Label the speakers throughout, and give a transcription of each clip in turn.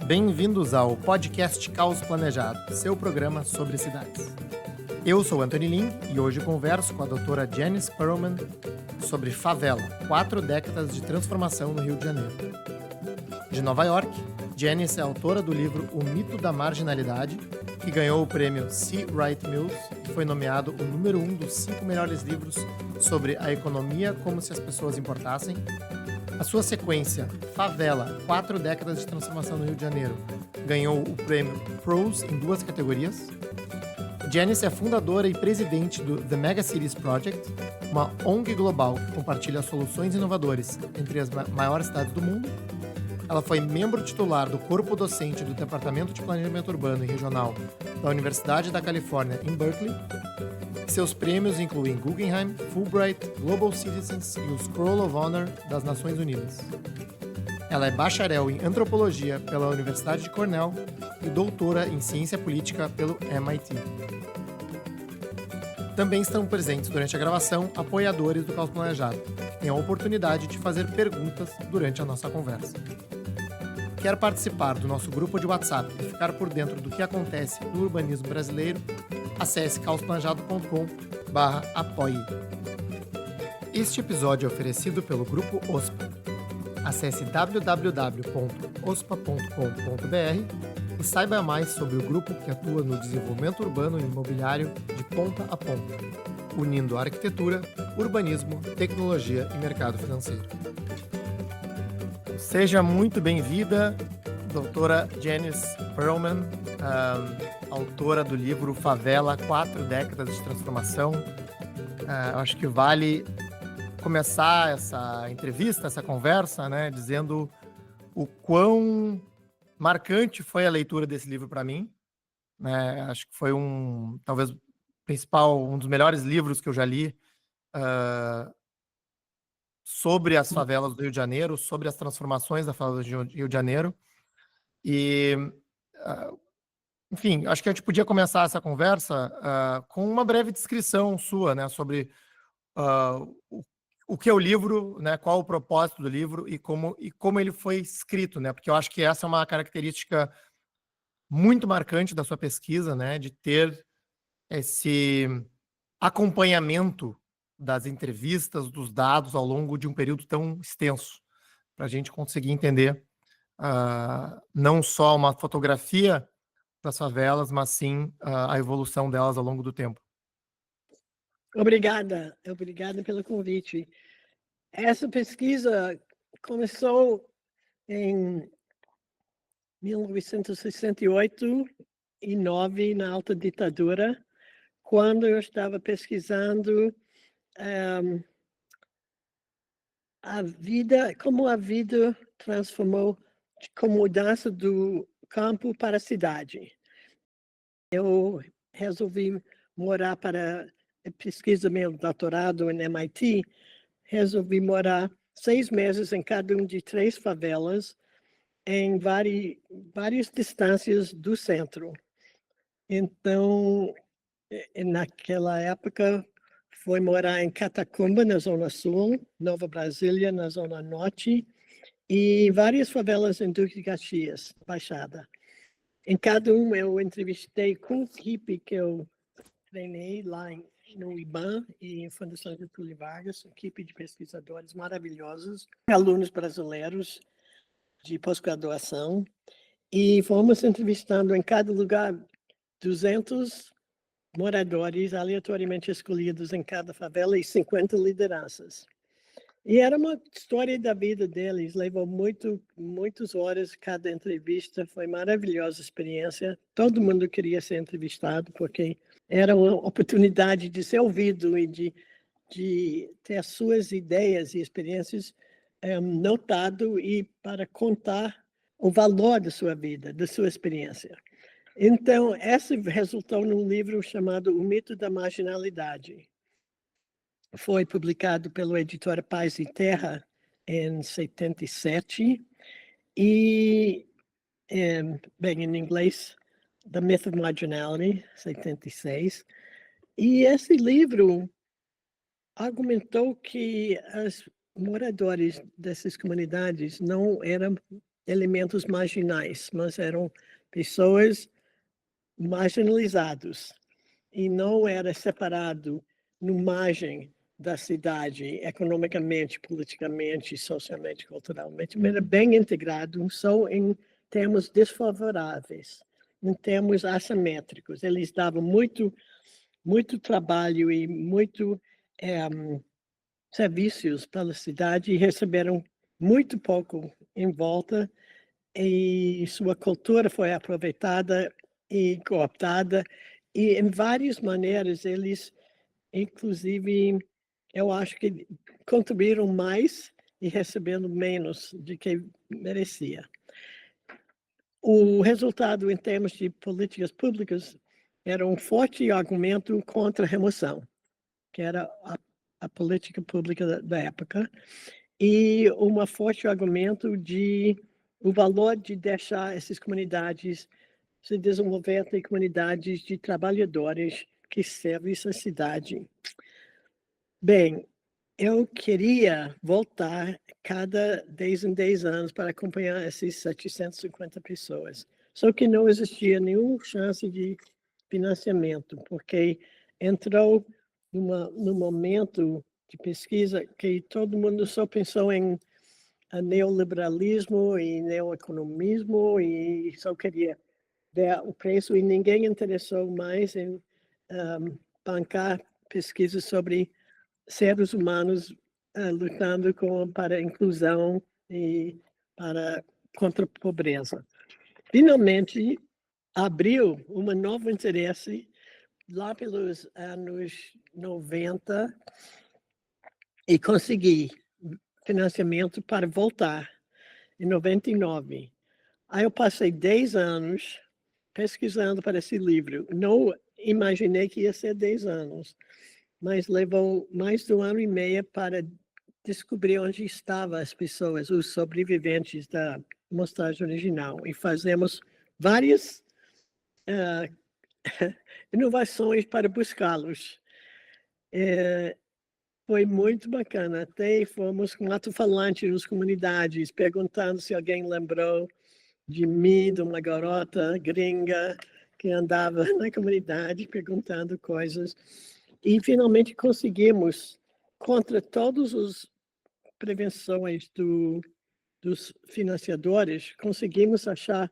Speaker 1: Bem-vindos ao podcast Caos Planejado, seu programa sobre cidades. Eu sou Anthony Ling e hoje converso com a doutora Janice Pearlman sobre Favela, 4 décadas de transformação no Rio de Janeiro. De Nova York, Janice é autora do livro O Mito da Marginalidade, que ganhou o prêmio C. Wright Mills e foi nomeado o número 1 dos 5 melhores livros sobre a economia como se as pessoas importassem. A sua sequência, Favela, 4 décadas de transformação no Rio de Janeiro, ganhou o prêmio Prose em 2 categorias. Janice é fundadora e presidente do The Megacities Project, uma ONG global que compartilha soluções inovadoras entre as maiores cidades do mundo. Ela foi membro titular do corpo docente do Departamento de Planejamento Urbano e Regional da Universidade da Califórnia, em Berkeley. Seus prêmios incluem Guggenheim, Fulbright, Global Citizens e o Scroll of Honor das Nações Unidas. Ela é bacharel em Antropologia pela Universidade de Cornell e doutora em Ciência Política pelo MIT. Também estão presentes durante a gravação apoiadores do Caos Planejado, que têm a oportunidade de fazer perguntas durante a nossa conversa. Quer participar do nosso grupo de WhatsApp e ficar por dentro do que acontece no urbanismo brasileiro? Acesse caosplanejado.com/apoie. Este episódio é oferecido pelo Grupo OSPA. Acesse www.ospa.com.br e saiba mais sobre o grupo que atua no desenvolvimento urbano e imobiliário de ponta a ponta, unindo arquitetura, urbanismo, tecnologia e mercado financeiro. Seja muito bem-vinda, doutora Janice Pearlman, autora do livro Favela, 4 décadas de transformação. Acho que vale começar essa entrevista, essa conversa, né, dizendo o quão marcante foi a leitura desse livro para mim. Né? Acho que foi talvez um dos melhores livros que eu já li sobre as favelas do Rio de Janeiro, sobre as transformações da favela do Rio de Janeiro. E, enfim, acho que a gente podia começar essa conversa com uma breve descrição sua, né, sobre o que é o livro, né, qual o propósito do livro e como ele foi escrito, né, porque eu acho que essa é uma característica muito marcante da sua pesquisa, né, de ter esse acompanhamento das entrevistas, dos dados ao longo de um período tão extenso, para a gente conseguir entender não só uma fotografia das favelas, mas sim a evolução delas ao longo do tempo.
Speaker 2: Obrigada pelo convite. Essa pesquisa começou em 1968 e 9, na alta ditadura, quando eu estava pesquisando como a vida transformou com mudança do campo para a cidade. Eu resolvi morar para pesquisa meu doutorado em MIT, resolvi morar 6 meses em cada de 3 favelas, em várias distâncias do centro. Então, naquela época, foi morar em Catacumba, na Zona Sul, Nova Brasília, na Zona Norte, e várias favelas em Duque de Caxias, Baixada. Em cada eu entrevistei com um equipe que eu treinei lá no IBAN e em Fundação Getúlio Vargas, equipe de pesquisadores maravilhosos, alunos brasileiros de pós-graduação, e fomos entrevistando em cada lugar 200 moradores aleatoriamente escolhidos em cada favela e 50 lideranças. E era uma história da vida deles, levou muitas horas cada entrevista, foi maravilhosa experiência. Todo mundo queria ser entrevistado, porque era uma oportunidade de ser ouvido e de ter as suas ideias e experiências notado e para contar o valor da sua vida, da sua experiência. Então, essa resultou num livro chamado O Mito da Marginalidade. Foi publicado pela editora Paz e Terra em 77 e, bem, em inglês, The Myth of Marginality, 76. E esse livro argumentou que os moradores dessas comunidades não eram elementos marginais, mas eram pessoas marginalizadas e não era separado no margem da cidade, economicamente, politicamente, socialmente, culturalmente, mas era bem integrado, só em termos desfavoráveis, em termos assimétricos. Eles davam muito trabalho e muito serviços pela cidade e receberam muito pouco em volta, e sua cultura foi aproveitada e cooptada, e em várias maneiras eles, inclusive, eu acho que contribuíram mais e recebendo menos do que merecia. O resultado em termos de políticas públicas era um forte argumento contra a remoção, que era a política pública da época, e um forte argumento de o valor de deixar essas comunidades se desenvolver em comunidades de trabalhadores que servem essa cidade. Bem, eu queria voltar cada 10 em 10 anos para acompanhar essas 750 pessoas. Só que não existia nenhuma chance de financiamento, porque entrou num momento de pesquisa que todo mundo só pensou em neoliberalismo e neoeconomismo e só queria ver o preço, e ninguém interessou mais em bancar pesquisas sobre seres humanos lutando para a inclusão e contra a pobreza. Finalmente, abriu um novo interesse lá pelos anos 90 e consegui financiamento para voltar em 99. Aí eu passei 10 anos pesquisando para esse livro. Não imaginei que ia ser 10 anos, mas levou mais de 1 ano e meio para descobrir onde estavam as pessoas, os sobreviventes da mostragem original. E fazemos várias inovações para buscá-los. Foi muito bacana. Até fomos com alto-falante nas comunidades, perguntando se alguém lembrou de mim, de uma garota gringa que andava na comunidade perguntando coisas. E finalmente conseguimos, contra todas as prevenções dos financiadores, conseguimos achar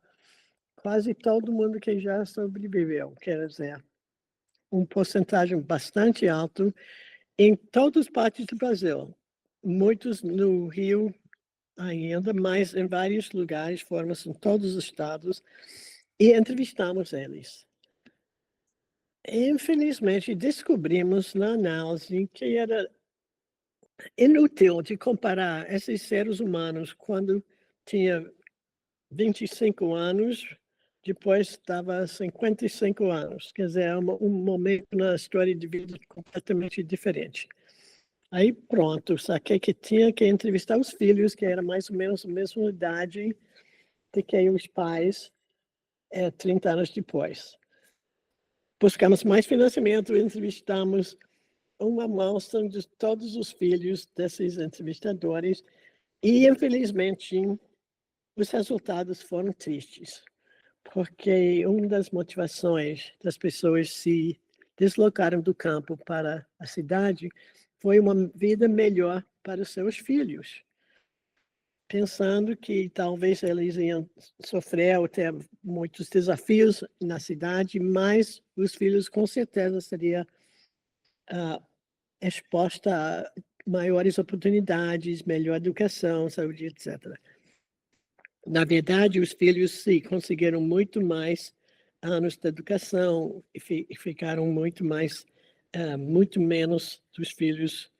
Speaker 2: quase todo mundo que já sobreviveu, quer dizer, uma porcentagem bastante alta em todas as partes do Brasil, muitos no Rio ainda, mas em vários lugares, fomos em todos os estados, e entrevistamos eles. Infelizmente, descobrimos na análise que era inútil de comparar esses seres humanos quando tinha 25 anos, depois estava 55 anos. Quer dizer, é um momento na história de vida completamente diferente. Aí pronto, saquei que tinha que entrevistar os filhos, que era mais ou menos a mesma idade de que os pais, 30 anos depois. Buscamos mais financiamento, entrevistamos uma amostra de todos os filhos desses entrevistadores e, infelizmente, os resultados foram tristes, porque uma das motivações das pessoas se deslocaram do campo para a cidade foi uma vida melhor para os seus filhos, pensando que talvez eles iam sofrer ou ter muitos desafios na cidade, mas os filhos com certeza seriam expostos a maiores oportunidades, melhor educação, saúde, etc. Na verdade, os filhos sim conseguiram muito mais anos de educação e ficaram muito menos dos filhos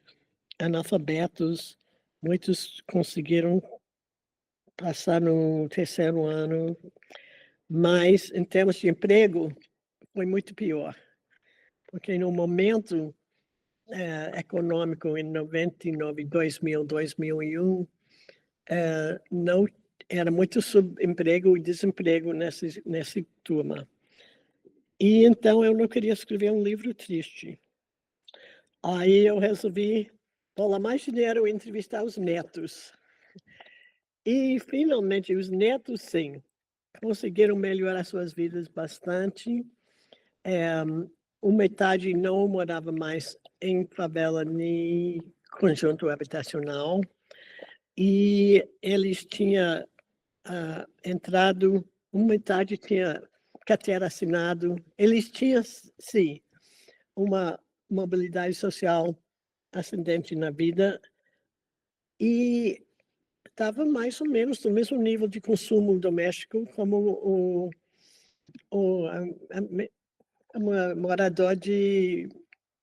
Speaker 2: analfabetos. Muitos conseguiram passar no terceiro ano, mas em termos de emprego foi muito pior, porque no momento econômico em 99, 2000, 2001, não era muito subemprego e desemprego nessa turma. E então eu não queria escrever um livro triste. Aí eu resolvi doar mais dinheiro e entrevistar os netos. E, finalmente, os netos, sim, conseguiram melhorar suas vidas bastante. Metade não morava mais em favela nem conjunto habitacional, e eles tinham entrado, metade tinha carteira assinado, eles tinham, sim, uma mobilidade social ascendente na vida e estava mais ou menos no mesmo nível de consumo doméstico como o morador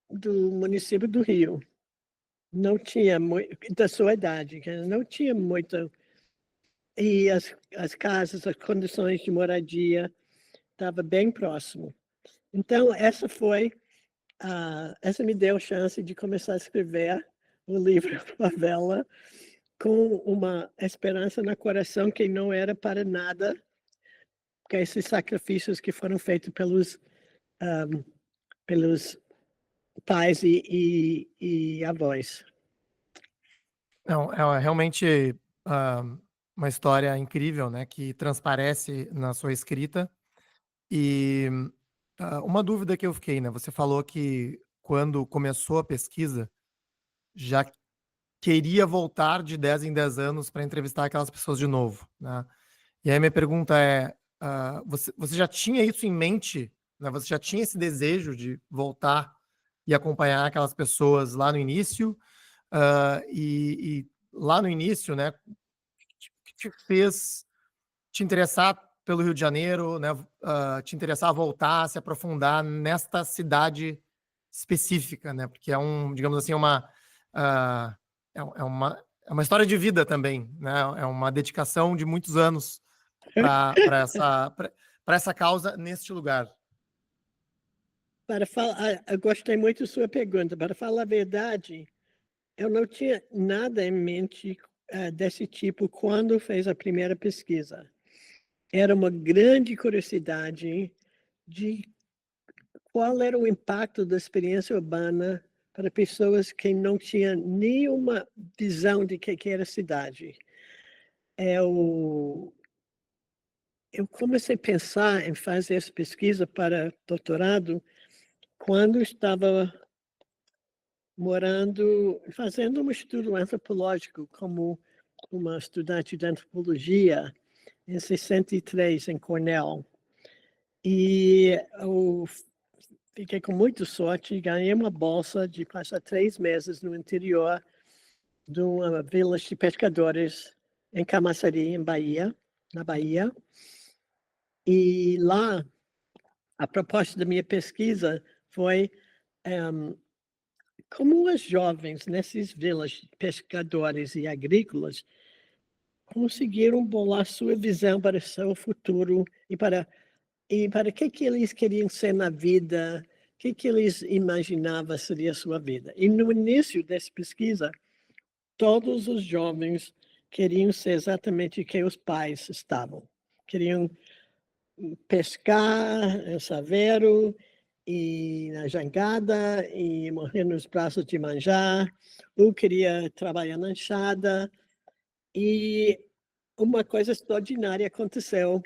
Speaker 2: do município do Rio. Não tinha muito, da sua idade, não tinha muito. E as casas, as condições de moradia, estava bem próximo. Então, essa me deu a chance de começar a escrever o livro Favela, com uma esperança no coração que não era para nada que esses sacrifícios que foram feitos pelos pais e avós.
Speaker 1: Não, é realmente ah, uma história incrível, né, que transparece na sua escrita. E uma dúvida que eu fiquei, né? Você falou que quando começou a pesquisa, já queria voltar de 10 em 10 anos para entrevistar aquelas pessoas de novo, né? E aí minha pergunta é, você já tinha isso em mente, né? Você já tinha esse desejo de voltar e acompanhar aquelas pessoas lá no início? E lá no início, né, o que te fez te interessar pelo Rio de Janeiro, né, te interessar a voltar, se aprofundar nesta cidade específica, né? Porque digamos assim, ah, é uma história de vida também, né? É uma dedicação de muitos anos para essa causa neste lugar.
Speaker 2: Eu gostei muito da sua pergunta. Para falar a verdade, eu não tinha nada em mente desse tipo quando fez a primeira pesquisa. Era uma grande curiosidade de qual era o impacto da experiência urbana para pessoas que não tinham nenhuma visão de que era a cidade. Eu comecei a pensar em fazer essa pesquisa para doutorado quando estava fazendo um estudo antropológico como uma estudante de antropologia em 63, em Cornell. E eu fiquei com muita sorte e ganhei uma bolsa de passar 3 meses no interior de uma vila de pescadores em Camaçari, na Bahia. E lá, a proposta da minha pesquisa foi como os jovens nessas vilas de pescadores e agrícolas conseguiram bolar sua visão para o seu futuro e para o que eles queriam ser na vida, o que eles imaginavam seria a sua vida. E no início dessa pesquisa, todos os jovens queriam ser exatamente o que os pais estavam. Queriam pescar em Saveiro e na jangada e morrer nos braços de manjar. Eu queria trabalhar na enxada. E uma coisa extraordinária aconteceu.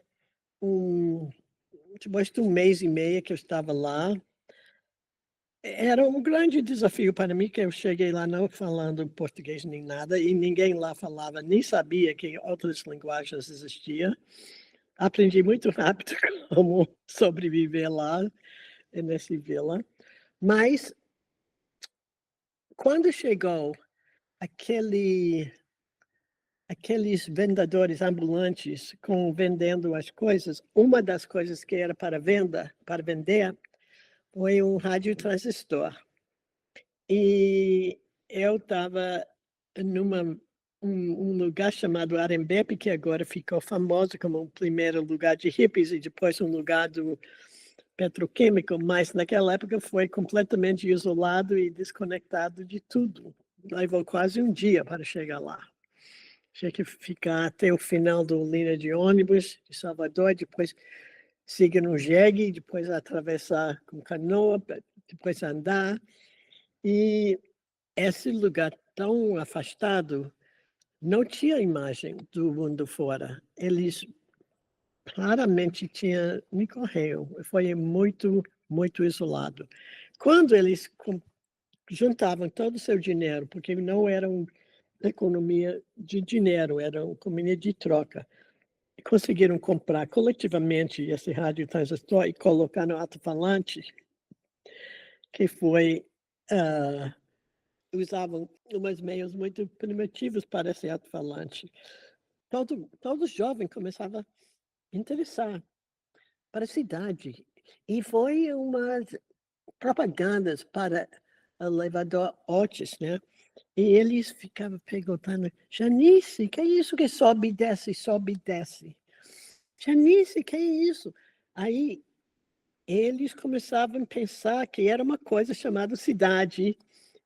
Speaker 2: Depois de 1 mês e meio que eu estava lá, era um grande desafio para mim, que eu cheguei lá não falando português nem nada, e ninguém lá falava, nem sabia que outras linguagens existiam. Aprendi muito rápido como sobreviver lá, nessa vila. Mas, quando chegou aqueles vendedores ambulantes vendendo as coisas, uma das coisas que era para vender, foi um rádio transistor. E eu estava um lugar chamado Arembepe, que agora ficou famoso como o primeiro lugar de hippies e depois um lugar do petroquímico, mas naquela época foi completamente isolado e desconectado de tudo. Levou quase um dia para chegar lá. Tinha que ficar até o final da linha de ônibus de Salvador, depois seguir no jegue, depois atravessar com canoa, depois andar. E esse lugar tão afastado não tinha imagem do mundo fora. Eles raramente tinham nem correio. Foi muito, muito isolado. Quando eles juntavam todo o seu dinheiro, porque não era uma economia de dinheiro, era uma economia de troca, conseguiram comprar coletivamente esse rádio transistor e colocar no alto-falante, que foi usavam umas meios muito primitivos para esse alto-falante. Todo jovem começava a interessar para a cidade. E foi umas propagandas para o elevador Otis, né? E eles ficavam perguntando: Janice, que é isso que sobe e desce, sobe e desce? Janice, que é isso? Aí eles começavam a pensar que era uma coisa chamada cidade,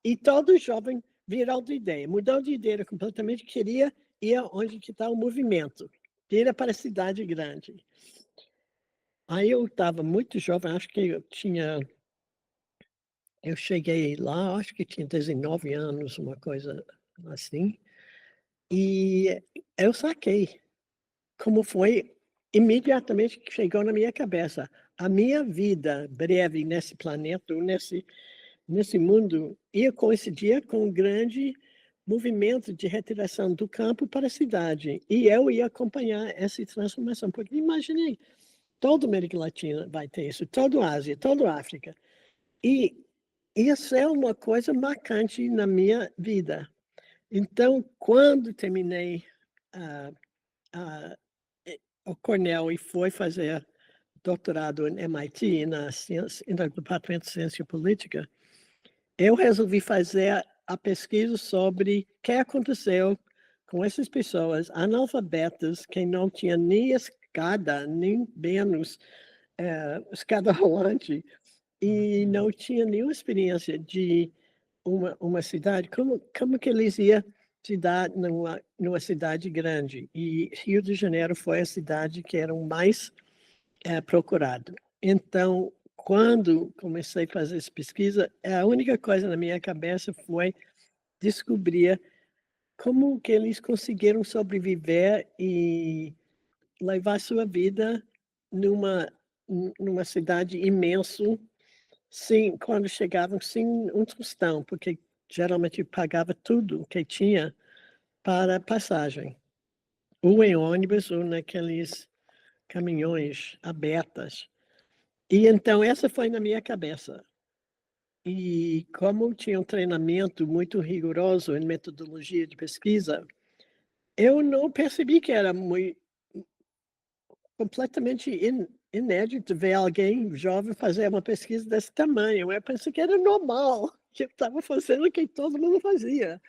Speaker 2: e todo jovem virou de ideia, mudou de ideia completamente, queria ir onde que está o movimento, ir para a cidade grande. Aí eu estava muito jovem, acho que eu cheguei lá, acho que tinha 19 anos, uma coisa assim, e eu saquei como foi imediatamente que chegou na minha cabeça. A minha vida breve nesse planeta, nesse mundo, ia coincidir com um grande movimento de retiração do campo para a cidade. E eu ia acompanhar essa transformação, porque imaginei, toda a América Latina vai ter isso, toda a Ásia, toda a África. E isso é uma coisa marcante na minha vida. Então, quando terminei o Cornell e foi fazer doutorado em MIT, no Departamento de Ciência Política, eu resolvi fazer a pesquisa sobre o que aconteceu com essas pessoas analfabetas que não tinham nem escada, nem menos escada rolante, e não tinha nenhuma experiência de uma cidade, como que eles iam se dar numa cidade grande. E Rio de Janeiro foi a cidade que era o mais procurado. Então, quando comecei a fazer essa pesquisa, a única coisa na minha cabeça foi descobrir como que eles conseguiram sobreviver e levar sua vida numa cidade imensa, sim, quando chegavam sem um tostão, porque geralmente pagava tudo que tinha para passagem, ou em ônibus ou naqueles caminhões abertas. E então essa foi na minha cabeça. E como tinha um treinamento muito rigoroso em metodologia de pesquisa, eu não percebi que era completamente inédito ver alguém jovem fazer uma pesquisa desse tamanho. Eu pensei que era normal, que eu estava fazendo o que todo mundo fazia.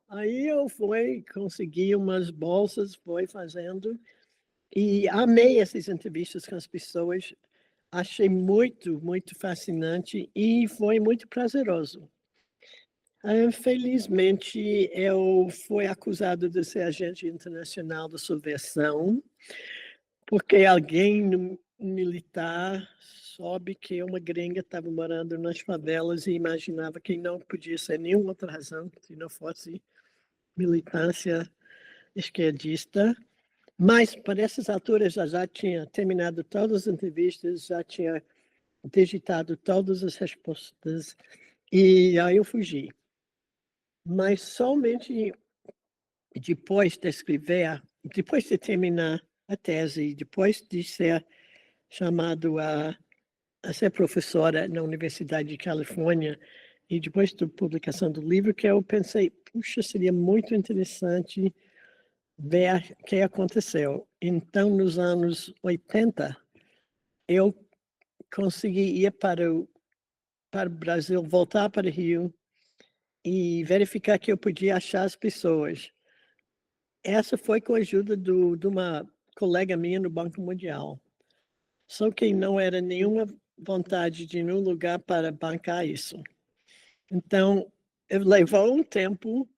Speaker 2: Aí eu fui, consegui umas bolsas, fui fazendo, e amei essas entrevistas com as pessoas. Achei muito, muito fascinante e foi muito prazeroso. Infelizmente, eu fui acusado de ser agente internacional da subversão, porque alguém militar soube que uma gringa estava morando nas favelas e imaginava que não podia ser nenhuma outra razão se não fosse militância esquerdista. Mas, para essas alturas, já tinha terminado todas as entrevistas, já tinha digitado todas as respostas, e aí eu fugi. Mas somente depois de escrever, depois de terminar a tese, depois de ser chamado a ser professora na Universidade de Califórnia, e depois da publicação do livro, que eu pensei, puxa, seria muito interessante ver o que aconteceu. Então, nos anos 80, eu consegui ir para o Brasil, voltar para o Rio e verificar que eu podia achar as pessoas. Essa foi com a ajuda de uma colega minha no Banco Mundial. Só que não era nenhuma vontade de nenhum lugar para bancar isso. Então, levou um tempo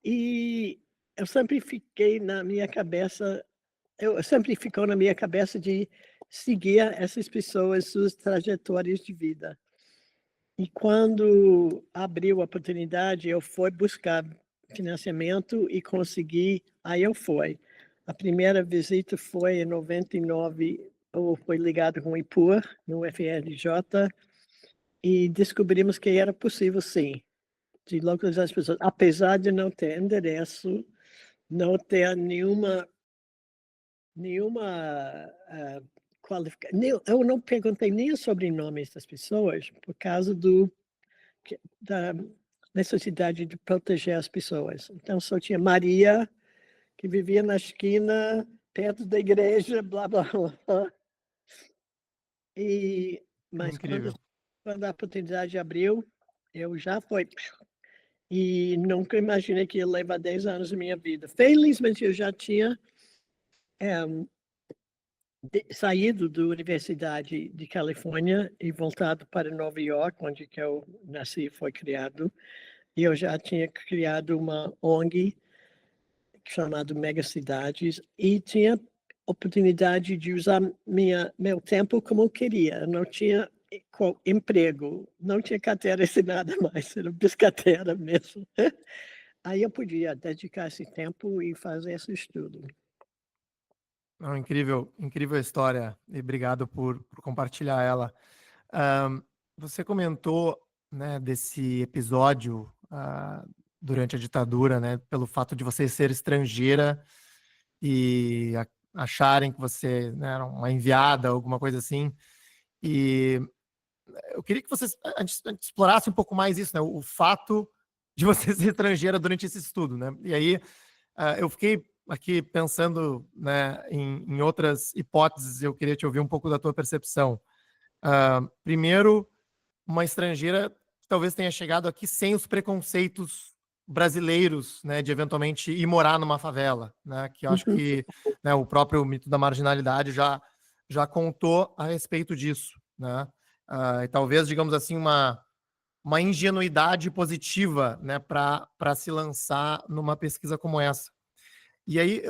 Speaker 2: e eu sempre fiquei na minha cabeça, eu sempre ficou na minha cabeça de seguir essas pessoas, suas trajetórias de vida. E quando abriu a oportunidade, eu fui buscar financiamento e consegui. Aí eu fui. A primeira visita foi em 99, eu fui ligado com o IPUR, no FRJ, e descobrimos que era possível, sim, de localizar as pessoas, apesar de não ter endereço, não ter nenhuma qualificação. Eu não perguntei nem os sobrenomes das pessoas, por causa da necessidade de proteger as pessoas. Então, só tinha Maria, que vivia na esquina, perto da igreja, blá, blá, blá. Mas
Speaker 1: Incrível.
Speaker 2: quando a oportunidade abriu, eu já fui. E nunca imaginei que ia levar 10 anos da minha vida. Felizmente, eu já tinha saído da Universidade de Califórnia e voltado para Nova York, onde que eu nasci e foi criado. E eu já tinha criado uma ONG chamada Megacidades e tinha oportunidade de usar meu tempo como eu queria. Eu não tinha emprego, não tinha carteira assinada mais, era biscateira mesmo. Aí eu podia dedicar esse tempo e fazer esse estudo.
Speaker 1: Não, incrível, incrível história e obrigado por compartilhar ela. Você comentou, né, desse episódio durante a ditadura, né, pelo fato de você ser estrangeira e acharem que você, né, era uma enviada, alguma coisa assim. E eu queria que a gente explorasse um pouco mais isso, né, o fato de você ser estrangeira durante esse estudo, né? E aí eu fiquei aqui pensando, né, em outras hipóteses, eu queria te ouvir um pouco da tua percepção. Primeiro, uma estrangeira que talvez tenha chegado aqui sem os preconceitos brasileiros, né, de eventualmente ir morar numa favela, né, que eu acho que, né, o próprio mito da marginalidade já contou a respeito disso, né, e talvez, digamos assim, uma ingenuidade positiva, né, para se lançar numa pesquisa como essa. E aí,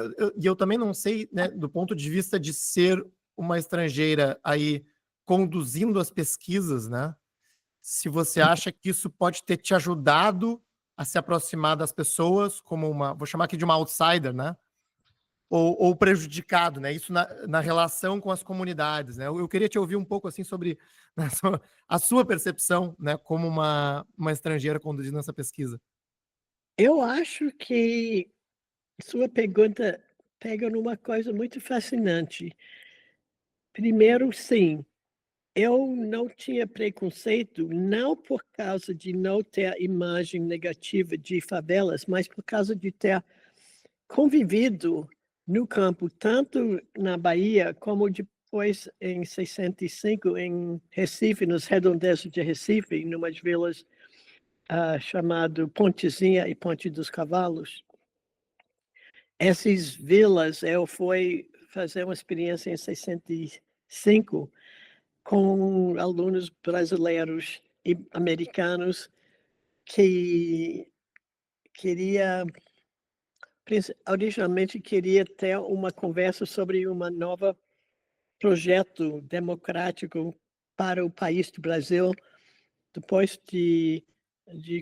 Speaker 1: eu também não sei, né, do ponto de vista de ser uma estrangeira aí conduzindo as pesquisas, né, se você acha que isso pode ter te ajudado a se aproximar das pessoas como vou chamar aqui de uma outsider, né, ou prejudicado, né, isso na relação com as comunidades, né. Eu queria te ouvir um pouco, assim, sobre a sua percepção, né, como uma estrangeira conduzindo essa pesquisa.
Speaker 2: Eu acho que sua pergunta pega numa coisa muito fascinante. Primeiro, sim, eu não tinha preconceito, não por causa de não ter a imagem negativa de favelas, mas por causa de ter convivido no campo, tanto na Bahia, como depois em 65 em Recife, nos redondezos de Recife, numas vilas chamado Pontezinha e Ponte dos Cavalos. Essas vilas, eu fui fazer uma experiência em 65 com alunos brasileiros e americanos que originalmente queria ter uma conversa sobre uma nova projeto democrático para o país do Brasil, depois de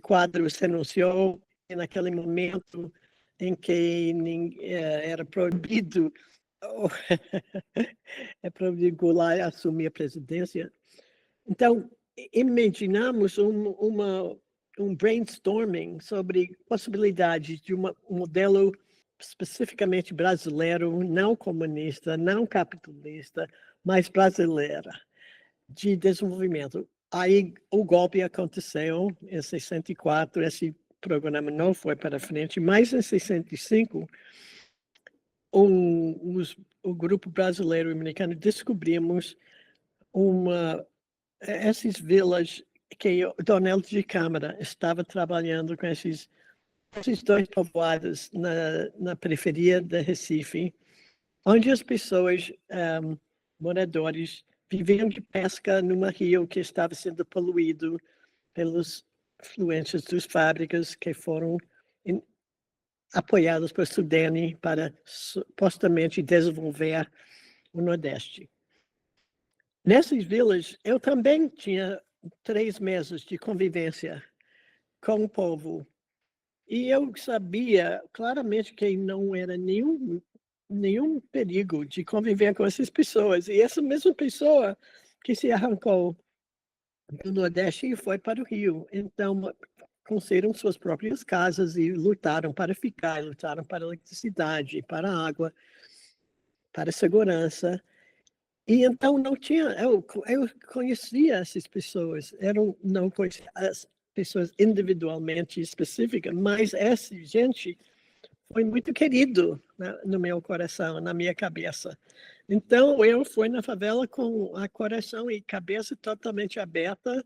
Speaker 2: Quadros se anunciou, e naquele momento em que era proibido Goulart assumir a presidência. Então, imaginamos um brainstorming sobre possibilidades de um modelo especificamente brasileiro, não comunista, não capitalista, mas brasileira, de desenvolvimento. Aí o golpe aconteceu em 64, esse programa não foi para frente, mas em 65, o grupo brasileiro e americano descobrimos essas vilas que o Donald de Câmara estava trabalhando com esses dois povoados na periferia de Recife, onde as pessoas, moradores, viviam de pesca numa rio que estava sendo poluído pelos fluentes das fábricas que foram apoiadas por Sudene para supostamente desenvolver o Nordeste. Nessas vilas, eu também tinha 3 meses de convivência com o povo. E eu sabia claramente que não era nenhum perigo de conviver com essas pessoas. E essa mesma pessoa que se arrancou do Nordeste e foi para o Rio. Então, construíram suas próprias casas e lutaram para ficar, lutaram para a eletricidade, para a água, para a segurança. E então não tinha, eu conhecia essas pessoas, não conhecia as pessoas individualmente específicas, mas essa gente foi muito querido, né, no meu coração, na minha cabeça. Então eu fui na favela com a coração e cabeça totalmente aberta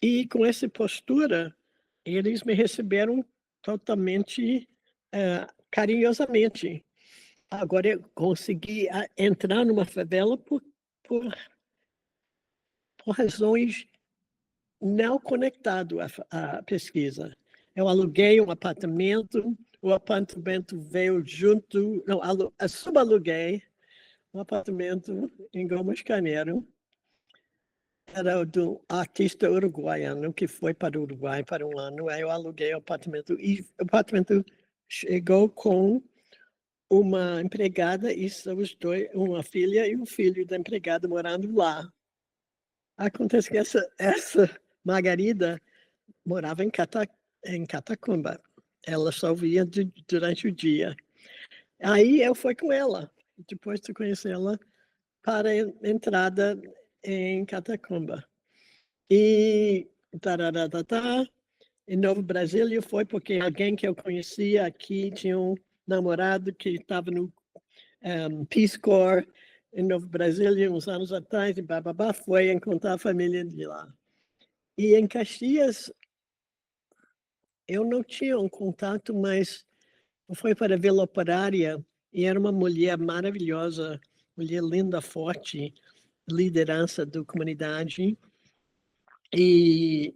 Speaker 2: e com essa postura, eles me receberam totalmente carinhosamente. Agora eu consegui entrar numa favela por por razões não conectado à pesquisa. Eu aluguei um apartamento, o apartamento veio junto, não, subaluguei um apartamento em Gomes Carneiro, era do artista uruguaiano que foi para o Uruguai para um ano, aí eu aluguei o apartamento e o apartamento chegou com uma empregada e os dois, uma filha e um filho da empregada morando lá. Acontece que essa Margarida morava em Catacumba. Ela só via durante o dia. Aí eu fui com ela, depois de conhecê-la, para a entrada em Catacumba. E tararatatá, em Novo Brasília foi porque alguém que eu conhecia aqui tinha um namorado que estava no Peace Corps em Novo Brasília uns anos atrás, e bababá, foi encontrar a família de lá. E em Caxias, eu não tinha um contato, mas foi para a Vila Operária e era uma mulher maravilhosa, mulher linda, forte, liderança da comunidade. E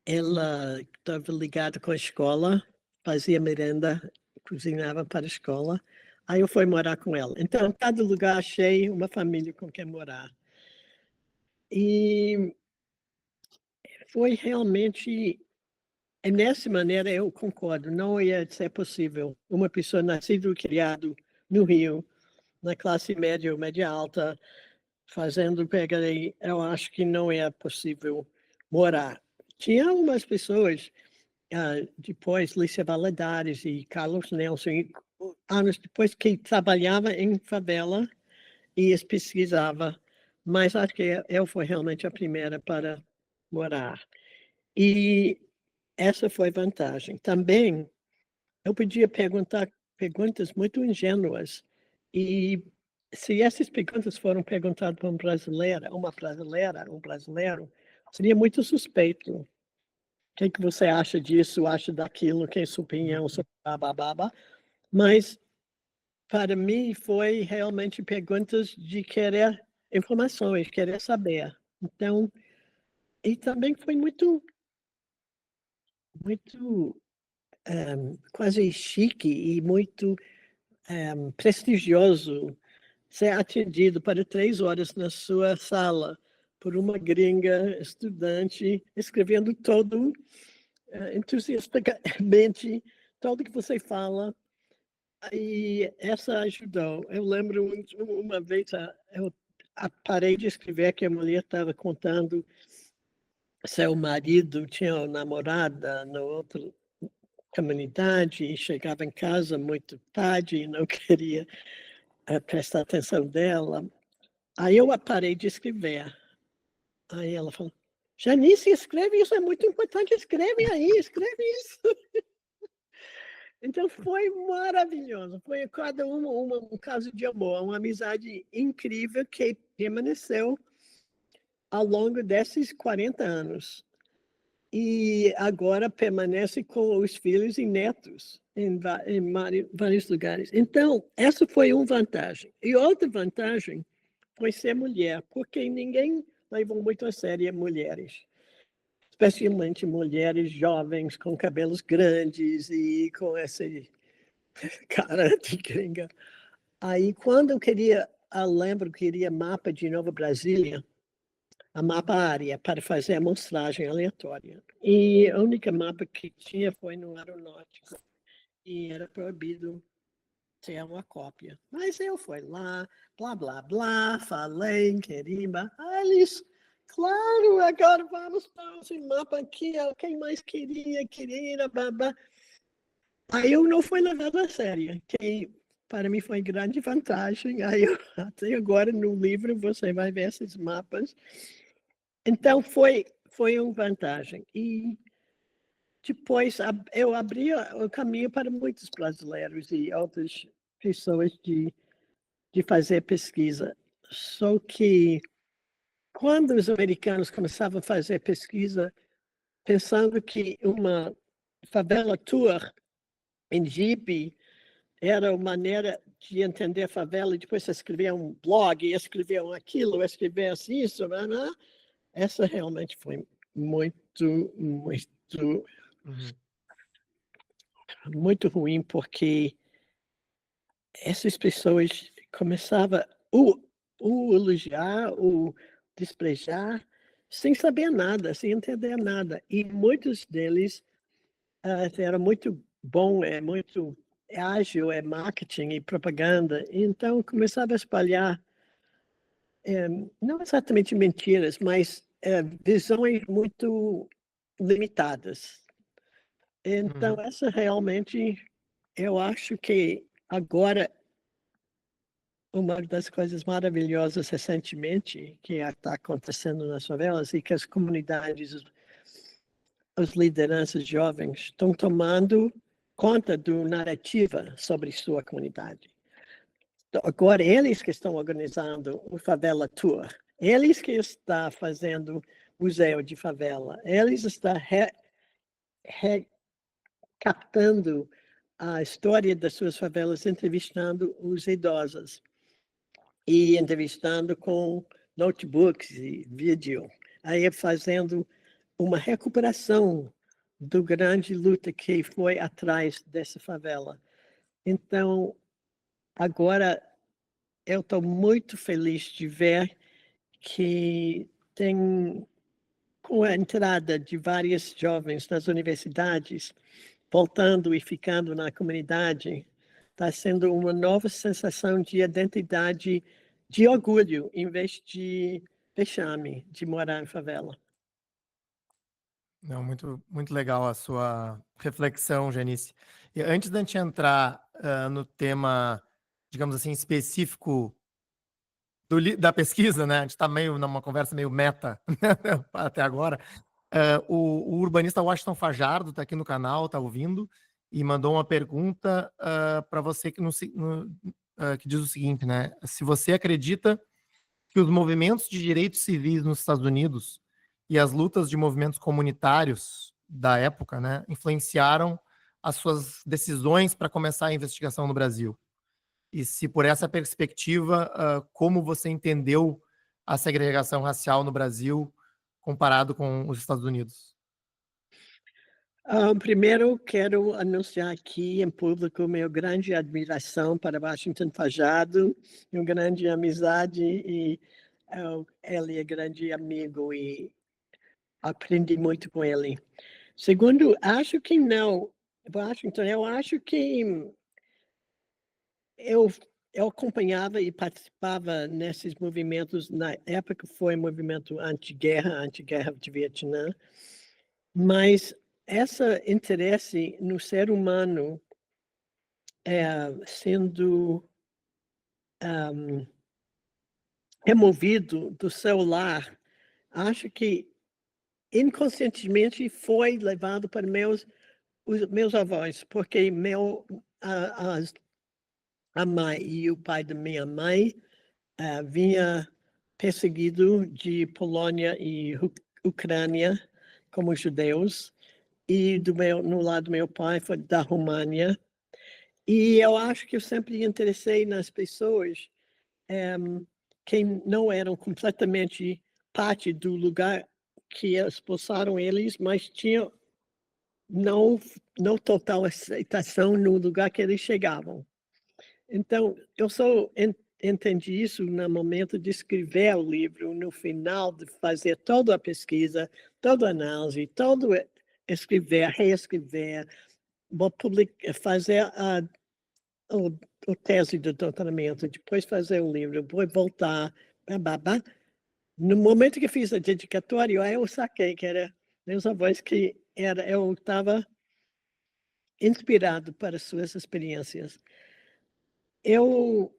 Speaker 2: ela estava ligada com a escola, fazia merenda, cozinhava para a escola. Aí eu fui morar com ela. Então, em cada lugar achei uma família com quem morar. E foi realmente, nessa maneira eu concordo, não ia ser possível uma pessoa nascida e criada no Rio, na classe média ou média alta, fazendo PhD, eu acho que não é possível morar. Tinha algumas pessoas, depois, Lícia Valadares e Carlos Nelson, anos depois, que trabalhava em favela e pesquisava, mas acho que eu fui realmente a primeira para morar. E essa foi vantagem. Também, eu podia perguntar perguntas muito ingênuas, e se essas perguntas foram perguntadas por uma brasileira, um brasileiro, seria muito suspeito. O que você acha disso, acha daquilo, que é sua opinião sobre babababa? Mas, para mim, foi realmente perguntas de querer informações, querer saber. Então, e também foi muito quase chique e muito prestigioso ser atendido para 3 horas na sua sala por uma gringa estudante, escrevendo todo entusiasticamente tudo que você fala. E essa ajudou. Eu lembro uma vez, eu parei de escrever que a mulher estava contando seu marido tinha uma namorada no outro comunidade e chegava em casa muito tarde e não queria prestar atenção dela. Aí eu parei de escrever. Aí ela falou, Janice, escreve isso, é muito importante, escreve aí, escreve isso. Então foi maravilhoso, foi cada um caso de amor, uma amizade incrível que permaneceu ao longo desses 40 anos. E agora permanece com os filhos e netos em vários lugares. Então, essa foi uma vantagem. E outra vantagem foi ser mulher, porque ninguém levou muito a sério mulheres, especialmente mulheres jovens com cabelos grandes e com esse cara de gringa. Aí, quando eu lembro que queria mapa de Nova Brasília, a mapa área para fazer a amostragem aleatória. E a única mapa que tinha foi no aeronáutico. E era proibido ter uma cópia. Mas eu fui lá, blá, blá, blá, falei, querida. Eles, claro, agora vamos para esse mapa aqui, quem mais queria, blá, blá. Aí eu não fui levado a sério, que para mim foi grande vantagem. Aí até agora no livro você vai ver esses mapas. Então foi uma vantagem. E depois eu abri o caminho para muitos brasileiros e outras pessoas de fazer pesquisa. Só que quando os americanos começavam a fazer pesquisa, pensando que uma favela tour em Jeep era uma maneira de entender a favela, e depois escrever um blog, escrever aquilo, escrever isso, né? Essa realmente foi muito, muito,
Speaker 1: Uhum.
Speaker 2: muito ruim, porque essas pessoas começavam a elogiar, o desprejar, sem saber nada, sem entender nada. E muitos deles eram muito bom, muito ágil, marketing e propaganda. Então começava a espalhar, não exatamente mentiras, mas visões muito limitadas. Então,
Speaker 1: Uhum.
Speaker 2: essa realmente, eu acho que agora, uma das coisas maravilhosas recentemente que está acontecendo nas favelas e que as comunidades, as lideranças jovens estão tomando conta do narrativa sobre sua comunidade. Então, agora, eles que estão organizando o Favela Tour, eles que estão fazendo museu de favela, eles estão captando a história das suas favelas, entrevistando os idosos e entrevistando com notebooks e vídeo, aí fazendo uma recuperação do grande luta que foi atrás dessa favela. Então, agora eu estou muito feliz de ver que tem, com a entrada de vários jovens nas universidades, voltando e ficando na comunidade, está sendo uma nova sensação de identidade, de orgulho, em vez de vexame de morar em favela.
Speaker 1: Não, muito, muito legal a sua reflexão, Janice. E antes da gente entrar no tema, digamos assim, específico da pesquisa, né? A gente está meio numa conversa meio meta até agora. O urbanista Washington Fajardo está aqui no canal, está ouvindo, e mandou uma pergunta para você que diz o seguinte, né? Se você acredita que os movimentos de direitos civis nos Estados Unidos e as lutas de movimentos comunitários da época, né, influenciaram as suas decisões para começar a investigação no Brasil. E se por essa perspectiva, como você entendeu a segregação racial no Brasil comparado com os Estados Unidos?
Speaker 2: Primeiro, quero anunciar aqui em público minha grande admiração para Washington Fajardo, uma grande amizade, e ele é grande amigo e aprendi muito com ele. Segundo, acho que não, Washington, eu acho que eu acompanhava e participava nesses movimentos, na época foi movimento anti-guerra de Vietnã, mas esse interesse no ser humano sendo removido do seu lar, acho que inconscientemente foi levado para os meus avós, porque a mãe e o pai da minha mãe vinha perseguido de Polônia e Ucrânia como judeus, e no lado do meu pai foi da România. E eu acho que eu sempre me interessei nas pessoas que não eram completamente parte do lugar que expulsaram eles, mas tinham não total aceitação no lugar que eles chegavam. Então, entendi isso no momento de escrever o livro, no final de fazer toda a pesquisa, toda a análise, todo escrever, reescrever, vou fazer o tese de doutoramento, depois fazer o livro, vou voltar, babá. No momento que fiz a dedicatória, aí eu saquei que era meus avós, que eu estava inspirado para suas experiências. Eu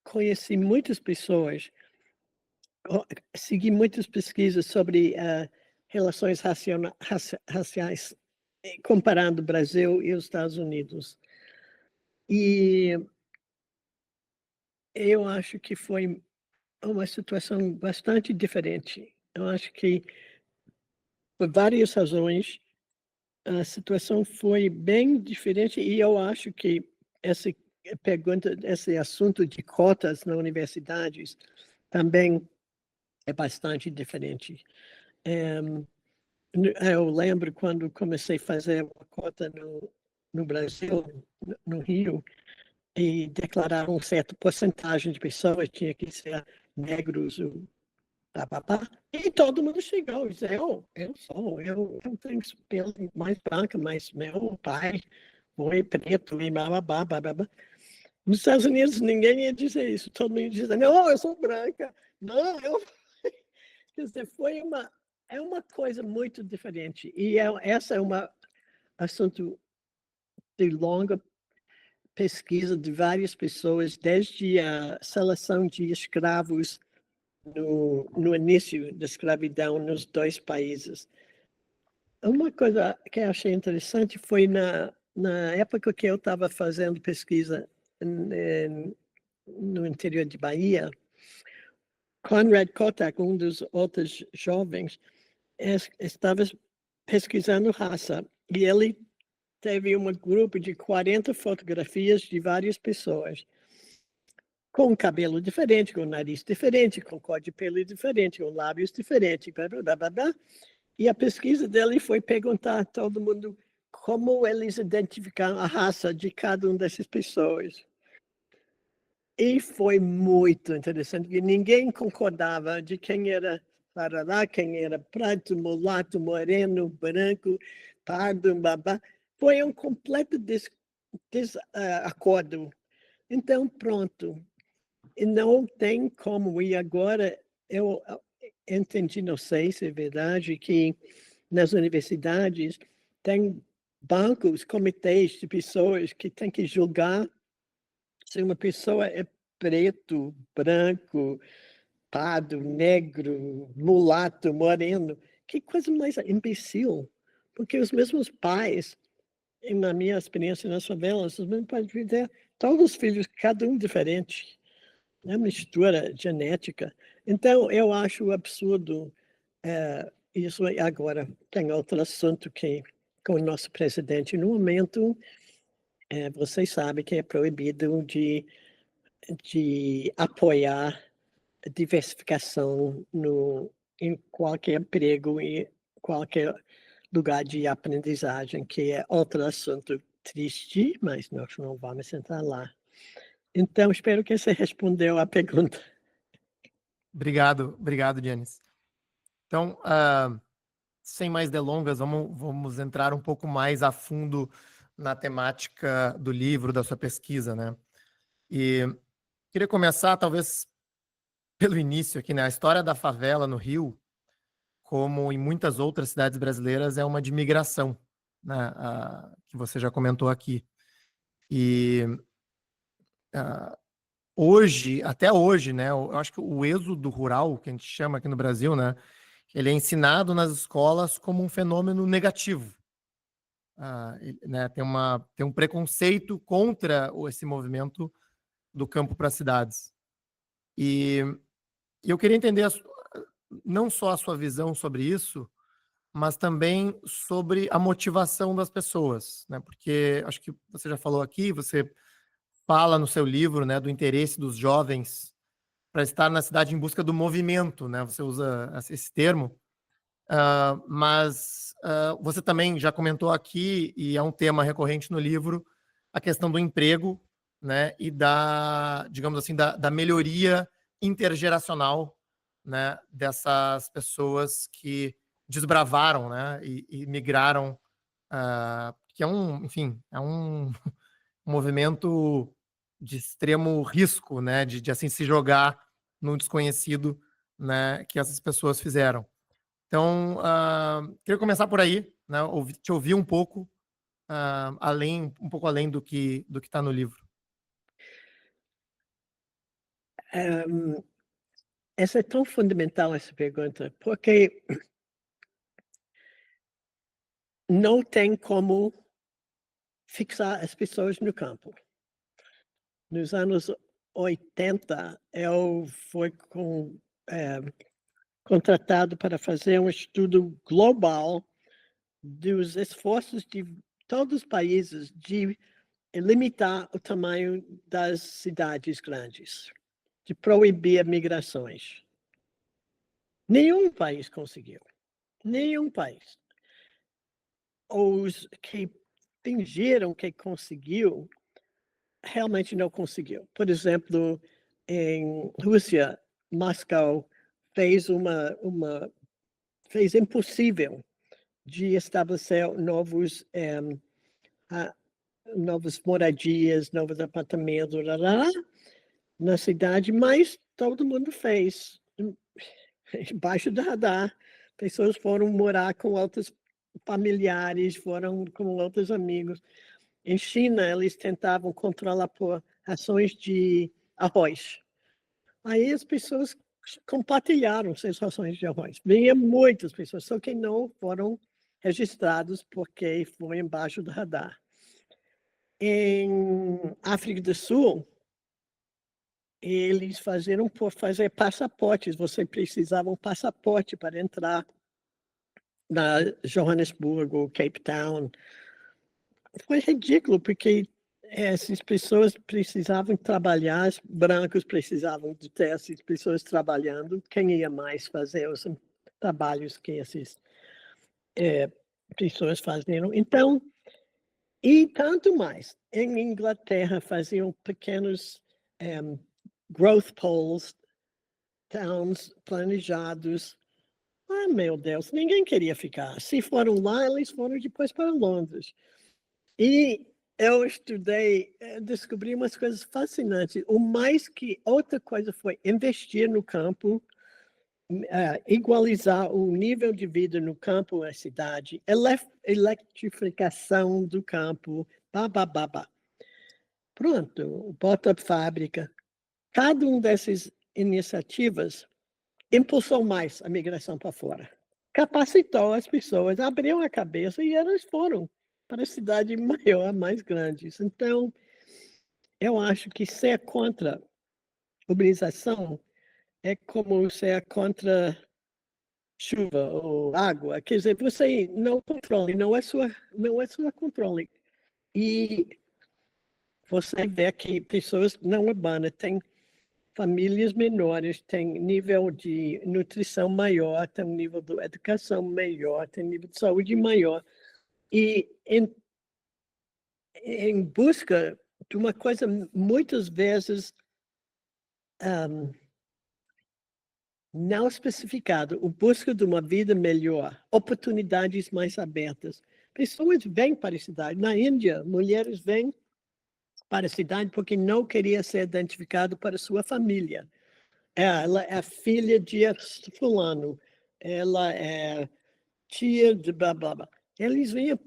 Speaker 2: conheci muitas pessoas, segui muitas pesquisas sobre relações raciais, comparando o Brasil e os Estados Unidos. E eu acho que foi uma situação bastante diferente. Eu acho que, por várias razões, a situação foi bem diferente, e eu acho que essa pergunta, esse assunto de cotas nas universidades também é bastante diferente. Eu lembro quando comecei a fazer uma cota no Brasil, no Rio, e declarar uma certa porcentagem de pessoas tinha que ser negros, e todo mundo chegou e disse, eu tenho pele mais branca, mas meu pai foi preto e bababá. Nos Estados Unidos ninguém ia dizer isso, todo mundo ia dizer, não, eu sou branca, não, eu... Quer dizer, é uma coisa muito diferente, e essa é um assunto de longa pesquisa de várias pessoas, desde a seleção de escravos no início da escravidão nos dois países. Uma coisa que eu achei interessante foi na época que eu estava fazendo pesquisa no interior de Bahia, Conrad Kotak, um dos outros jovens, estava pesquisando raça, e ele teve um grupo de 40 fotografias de várias pessoas, com cabelo diferente, com nariz diferente, com cor de pele diferente, com lábios diferentes, blá, blá, blá. E a pesquisa dele foi perguntar a todo mundo como eles identificaram a raça de cada uma dessas pessoas. E foi muito interessante, porque ninguém concordava de quem era parará, quem era preto, mulato, moreno, branco, pardo, babá. Foi um completo desacordo. Então, pronto. E não tem como. E agora eu entendi, não sei se é verdade, que nas universidades tem bancos, comitês de pessoas que têm que julgar se uma pessoa é preto, branco, pardo, negro, mulato, moreno. Que coisa mais imbecil. Porque os mesmos pais, na minha experiência nas favelas, os mesmos pais dizer todos os filhos, cada um diferente. É mistura genética. Então, eu acho absurdo isso. Agora, tem outro assunto que, com o nosso presidente, no momento, vocês sabem que é proibido de apoiar a diversificação em qualquer emprego e qualquer lugar de aprendizagem, que é outro assunto triste, mas nós não vamos entrar lá. Então, espero que você respondeu a pergunta.
Speaker 1: Obrigado, Giannis. Então, sem mais delongas, vamos entrar um pouco mais a fundo na temática do livro, da sua pesquisa, né? E queria começar, talvez, pelo início aqui, né? A história da favela no Rio, como em muitas outras cidades brasileiras, é uma de migração, né? Que você já comentou aqui. E hoje, até hoje, né? Eu acho que o êxodo rural, que a gente chama aqui no Brasil, né? Ele é ensinado nas escolas como um fenômeno negativo. Né? Tem um preconceito contra esse movimento do campo para as cidades. E eu queria entender não só a sua visão sobre isso, mas também sobre a motivação das pessoas, né? Porque acho que você já falou aqui, você fala no seu livro, né, do interesse dos jovens para estar na cidade em busca do movimento, né? Você usa esse termo, mas você também já comentou aqui, e é um tema recorrente no livro, a questão do emprego né, e digamos assim, da melhoria intergeracional, né, dessas pessoas que desbravaram, né, e migraram, que é enfim, é um movimento de extremo risco, né, de assim se jogar no desconhecido, né, que essas pessoas fizeram. Então, queria começar por aí, né, te ouvir um pouco, um pouco além do que está no livro.
Speaker 2: Essa é tão fundamental, essa pergunta, porque não tem como fixar as pessoas no campo. Nos anos 80, eu fui contratado para fazer um estudo global dos esforços de todos os países de limitar o tamanho das cidades grandes, de proibir migrações. Nenhum país conseguiu. Nenhum país. Os que fingiram que conseguiu, realmente não conseguiu. Por exemplo, em Rússia, Moscou fez fez impossível de estabelecer novas moradias, novos apartamentos, na cidade, mas todo mundo fez. Embaixo do radar, pessoas foram morar com outros familiares, foram com outros amigos. Em China, eles tentavam controlar por rações de arroz. Aí as pessoas compartilharam suas rações de arroz. Vinha muitas pessoas, só que não foram registrados porque foi embaixo do radar. Em África do Sul, eles faziam por fazer passaportes, você precisava um passaporte para entrar na Johannesburgo, Cape Town. Foi ridículo, porque essas pessoas precisavam trabalhar, os brancos precisavam de ter essas pessoas trabalhando, quem ia mais fazer os trabalhos que essas pessoas faziam. Então, e tanto mais, em Inglaterra faziam pequenos growth poles, towns planejados. Ah, meu Deus, ninguém queria ficar. Se foram lá, eles foram depois para Londres. E eu estudei, descobri umas coisas fascinantes. O mais que outra coisa foi investir no campo, igualizar o nível de vida no campo na cidade, eletrificação do campo, babá. Pronto, bota fábrica. Cada uma dessas iniciativas impulsou mais a migração para fora. Capacitou as pessoas, abriu a cabeça e elas foram para a cidade maior, mais grandes. Então, eu acho que ser contra a urbanização é como ser contra chuva ou água. Quer dizer, você não controla, não é sua controle. E você vê que pessoas não urbanas têm famílias menores, têm nível de nutrição maior, têm nível de educação melhor, têm nível de saúde maior. E em busca de uma coisa muitas vezes não especificada, o busca de uma vida melhor, oportunidades mais abertas. Pessoas vêm para a cidade. Na Índia, mulheres vêm para a cidade porque não queria ser identificado para sua família. Ela é filha de fulano, ela é tia de blá, blá, blá. Eles vinham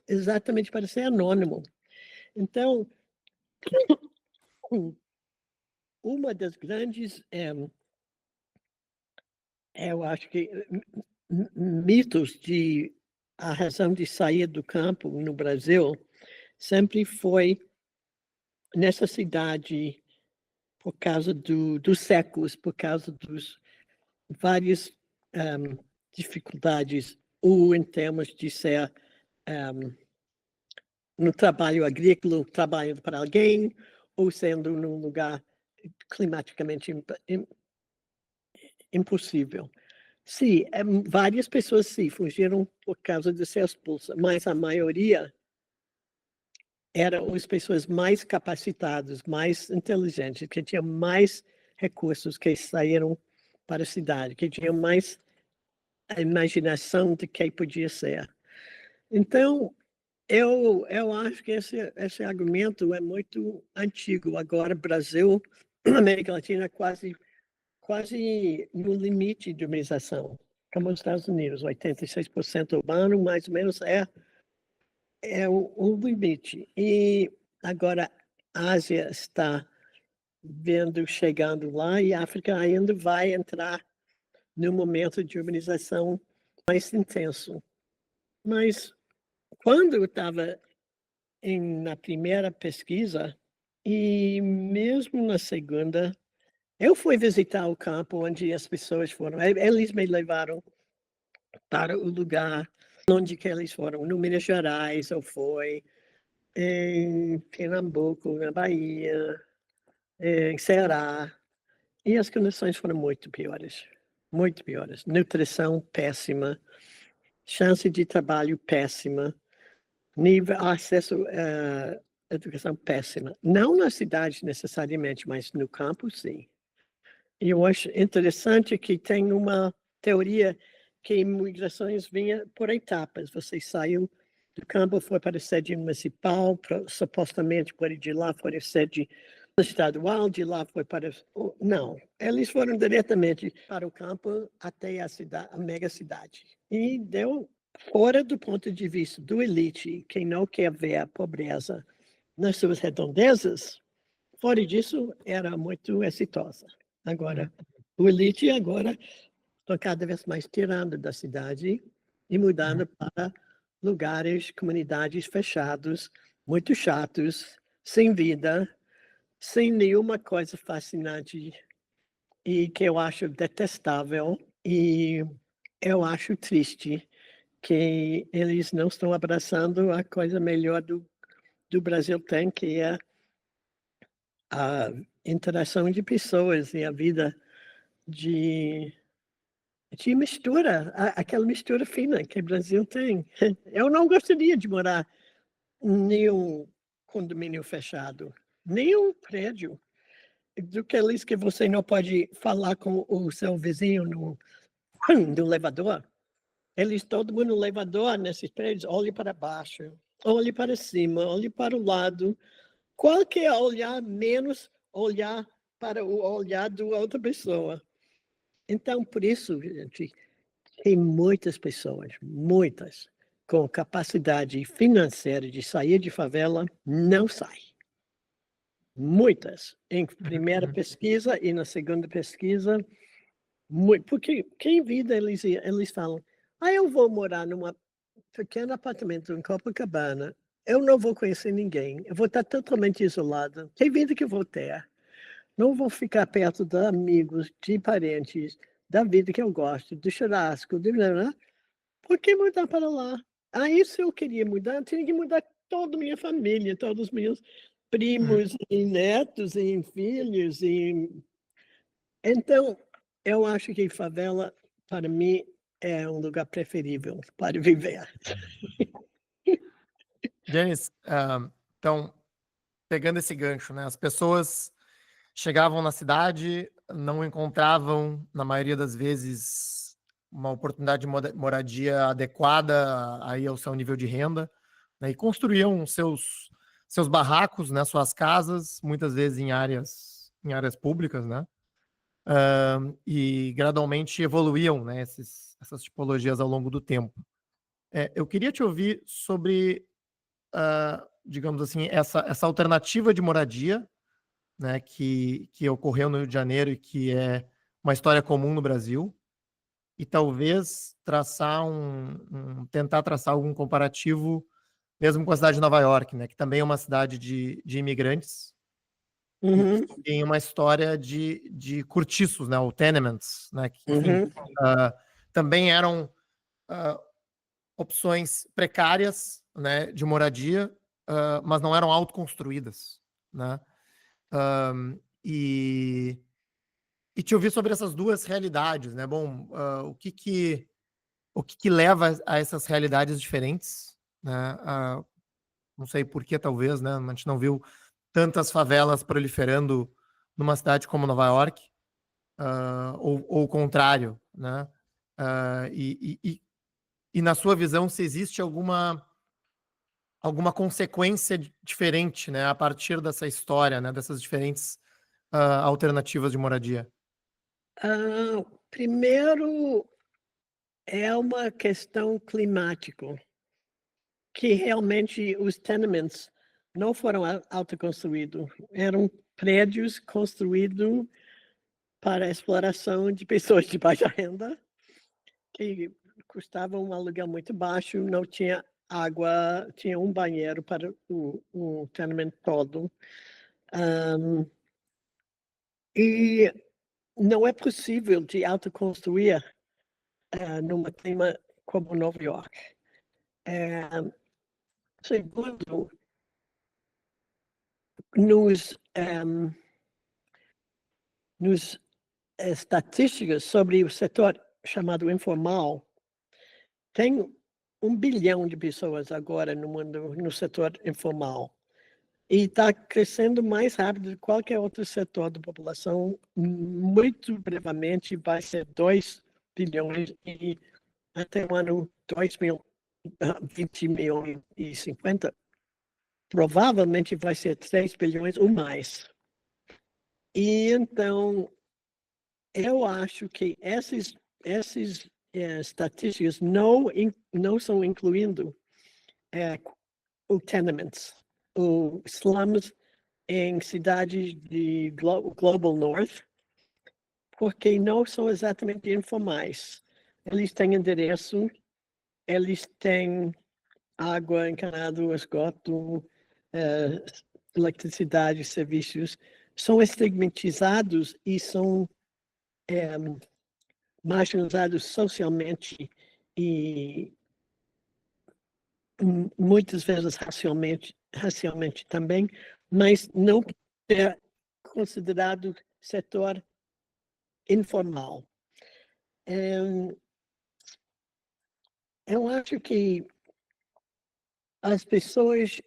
Speaker 2: exatamente para ser anônimo. Então, uma das grandes, eu acho que, mitos de a razão de sair do campo no Brasil sempre foi necessidade por causa dos séculos, por causa dos várias dificuldades, ou em termos de ser no trabalho agrícola, trabalhando para alguém, ou sendo num lugar climaticamente impossível. Sim, várias pessoas sim fugiram por causa de ser expulsas, mas a maioria eram as pessoas mais capacitadas, mais inteligentes, que tinham mais recursos, que saíram para a cidade, que tinham mais a imaginação de quem podia ser. Então, eu acho que esse argumento é muito antigo. Agora, Brasil, América Latina, quase no limite de urbanização, como os Estados Unidos, 86% urbano, mais ou menos é o limite. E agora a Ásia está chegando lá, e a África ainda vai entrar num momento de urbanização mais intenso. Mas quando eu estava na primeira pesquisa, e mesmo na segunda, eu fui visitar o campo onde as pessoas foram. Eles me levaram para o lugar onde que eles foram. No Minas Gerais, eu fui, em Pernambuco, na Bahia, em Ceará. E as condições foram muito piores. Muito piores. Nutrição péssima, chance de trabalho péssima, nível, acesso à educação péssima. Não na cidade necessariamente, mas no campo, sim. E eu acho interessante que tem uma teoria que imigrações vinha por etapas. Você saiu do campo, foi para a sede municipal, supostamente de lá foi a sede estadual, de lá foi para... Não, eles foram diretamente para o campo até a mega cidade. E deu fora do ponto de vista do elite, quem não quer ver a pobreza nas suas redondezas, fora disso, era muito exitosa. Agora, o elite agora estão cada vez mais tirando da cidade e mudando para lugares, comunidades fechados, muito chatos, sem vida, sem nenhuma coisa fascinante e que eu acho detestável, e eu acho triste que eles não estão abraçando a coisa melhor do Brasil tem, que é a interação de pessoas e a vida de mistura, aquela mistura fina que o Brasil tem. Eu não gostaria de morar em nenhum condomínio fechado, nenhum prédio, daqueles que você não pode falar com o seu vizinho no elevador. Eles, todo mundo no elevador, nesses prédios, olha para baixo, olha para cima, olha para o lado. Qual que é olhar menos olhar para o olhar da outra pessoa? Então, por isso, gente, tem muitas pessoas, muitas, com capacidade financeira de sair de favela, não saem. Muitas. Em primeira pesquisa e na segunda pesquisa, porque quem vida eles falam, eu vou morar num pequeno apartamento em Copacabana, eu não vou conhecer ninguém, eu vou estar totalmente isolado. Que vida que eu vou ter? Não vou ficar perto de amigos, de parentes, da vida que eu gosto, do churrasco, por que mudar para lá? Aí, se eu queria mudar, eu tinha que mudar toda a minha família, todos os meus primos e netos e filhos. Então, eu acho que favela, para mim, é um lugar preferível para viver.
Speaker 1: Janice, então, pegando esse gancho, né? As pessoas chegavam na cidade, não encontravam, na maioria das vezes, uma oportunidade de moradia adequada aí ao seu nível de renda, né? E construíam seus barracos, né? Suas casas, muitas vezes em áreas públicas, né? E gradualmente evoluíam, né? Essas tipologias ao longo do tempo. Eu queria te ouvir sobre digamos assim, essa alternativa de moradia, né, que ocorreu no Rio de Janeiro e que é uma história comum no Brasil, e talvez tentar traçar algum comparativo mesmo com a cidade de Nova York, né, que também é uma cidade de imigrantes, e tem uma história de cortiços, né, ou tenements, né, que, enfim, também eram opções precárias, né, de moradia, mas não eram autoconstruídas, né? E te ouvir sobre essas duas realidades, né? Bom, o que leva a essas realidades diferentes, né? Não sei por que, talvez, né? A gente não viu tantas favelas proliferando numa cidade como Nova York, ou o contrário, né? Ah, e na sua visão, se existe alguma consequência diferente, né, a partir dessa história, né, dessas diferentes alternativas de moradia?
Speaker 2: Primeiro, é uma questão climática, que realmente os tenements não foram autoconstruídos, eram prédios construídos para a exploração de pessoas de baixa renda, que custavam um aluguel muito baixo, não tinha água, tinha um banheiro para o tenement todo. E não é possível de autoconstruir num clima como Nova York. Segundo, nos estatísticas sobre o setor chamado informal, tem 1 bilhão de pessoas agora no mundo, no setor informal. E está crescendo mais rápido que qualquer outro setor da população. Muito brevemente vai ser 2 bilhões e até o ano 2050, provavelmente vai ser 3 bilhões ou mais. E então, eu acho que essas estatísticas não estão incluindo o tenements, o slums em cidades de Global North, porque não são exatamente informais. Eles têm endereço, eles têm água, encanado, esgoto, eletricidade, serviços, são estigmatizados e são marginalizados socialmente e muitas vezes racialmente também, mas não é considerado setor informal. Eu acho que as pessoas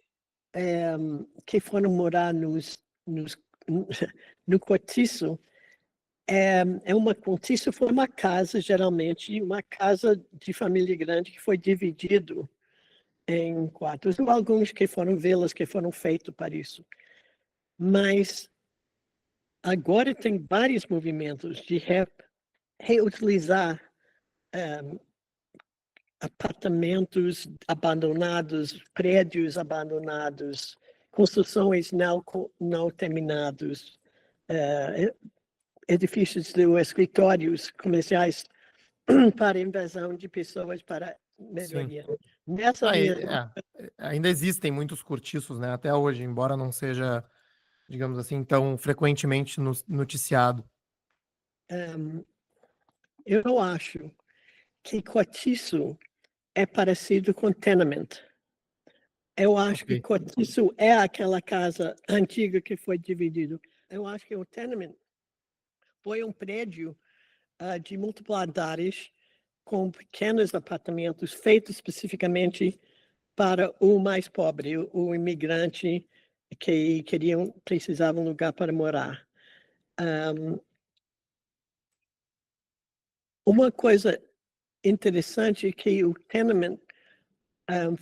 Speaker 2: que foram morar no cortiço, cortiço foi uma casa, geralmente, uma casa de família grande que foi dividido em quartos, ou alguns que foram vilas que foram feitos para isso. Mas agora tem vários movimentos de reutilizar apartamentos abandonados, prédios abandonados, construções não terminados, edifícios de escritórios comerciais para invasão de pessoas para melhoria. Nessa
Speaker 1: ainda existem muitos cortiços, né, até hoje, embora não seja, digamos assim, tão frequentemente noticiado.
Speaker 2: Eu acho que cortiço é parecido com tenement. Eu acho que cortiço é aquela casa antiga que foi dividido. Eu acho que o tenement foi um prédio de múltiplos andares com pequenos apartamentos feitos especificamente para o mais pobre, o imigrante que precisava de um lugar para morar. Uma coisa interessante é que o tenement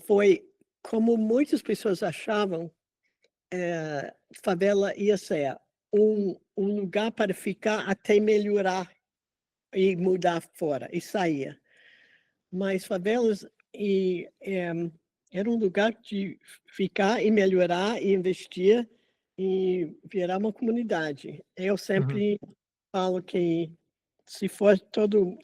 Speaker 2: foi, como muitas pessoas achavam, favela ia ser um lugar para ficar até melhorar e mudar fora, e sair. Mas favelas era um lugar de ficar e melhorar e investir e virar uma comunidade. Eu sempre falo que se for todo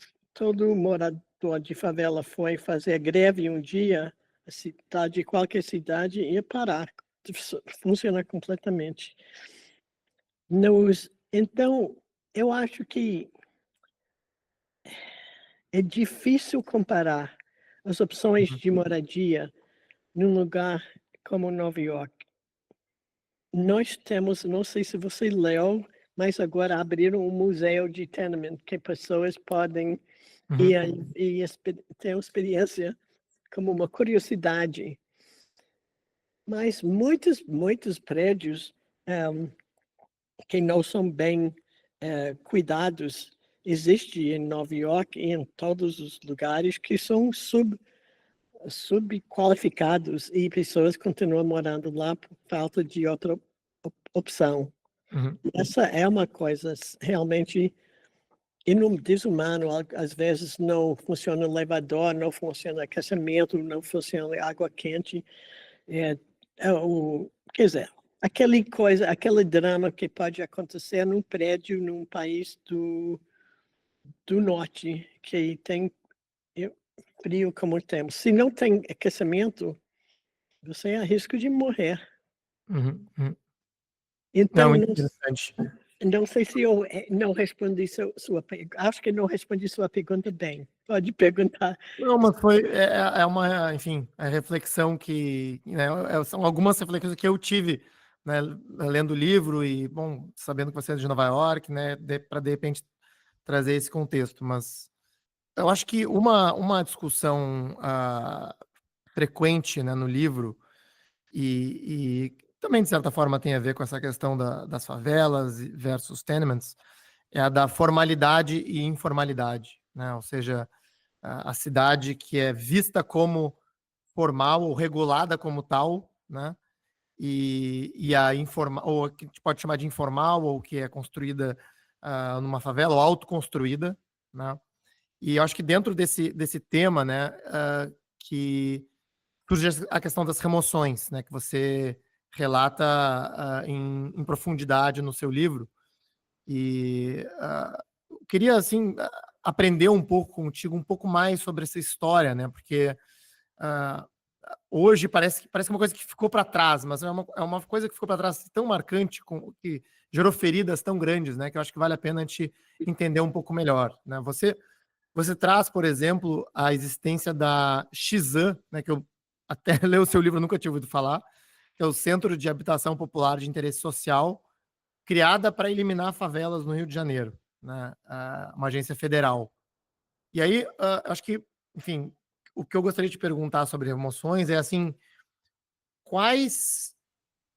Speaker 2: morador de favela foi fazer greve um dia, a cidade, qualquer cidade ia parar de funcionar completamente. Então, eu acho que é difícil comparar as opções de moradia num lugar como Nova York. Nós temos, não sei se você leu, mas agora abriram um museu de tenement que pessoas podem ir e ter uma experiência como uma curiosidade. Mas muitos prédios que não são bem cuidados existem em Nova York e em todos os lugares que são subqualificados e pessoas continuam morando lá por falta de outra opção.
Speaker 1: Uhum.
Speaker 2: Essa é uma coisa realmente desumano. Às vezes não funciona o elevador, não funciona aquecimento, não funciona água quente. Quer dizer, aquele drama que pode acontecer num prédio, num país do norte, que tem frio como temos. Se não tem aquecimento, você arrisca de morrer.
Speaker 1: Uhum. Uhum.
Speaker 2: Então,
Speaker 1: Muito interessante.
Speaker 2: não sei se eu não respondi sua pergunta. Acho que não respondi sua pergunta bem. Pode perguntar.
Speaker 1: Não, mas é uma, enfim, a reflexão que, né, são algumas reflexões que eu tive, né, lendo o livro e, bom, sabendo que você é de Nova York, né, para de repente trazer esse contexto. Mas eu acho que uma discussão frequente, né, no livro e também, de certa forma, tem a ver com essa questão das favelas versus tenements, é a da formalidade e informalidade, né? Ou seja, a cidade que é vista como formal ou regulada como tal, né? E a informal, ou que a gente pode chamar de informal, ou que é construída numa favela, ou autoconstruída, né? E eu acho que dentro desse tema, né, que surge a questão das remoções, né, que você relata em profundidade no seu livro. E queria, assim, aprender um pouco contigo, um pouco mais sobre essa história, né, porque hoje parece que é uma coisa que ficou para trás, mas é uma coisa que ficou para trás tão marcante, que gerou feridas tão grandes, né, que eu acho que vale a pena a gente entender um pouco melhor, né. Você traz, por exemplo, a existência da Xan, né, que eu até ler o seu livro eu nunca tinha ouvido falar, que é o Centro de Habitação Popular de Interesse Social, criada para eliminar favelas no Rio de Janeiro, né, uma agência federal. E aí, acho que, enfim, o que eu gostaria de perguntar sobre emoções é, assim, quais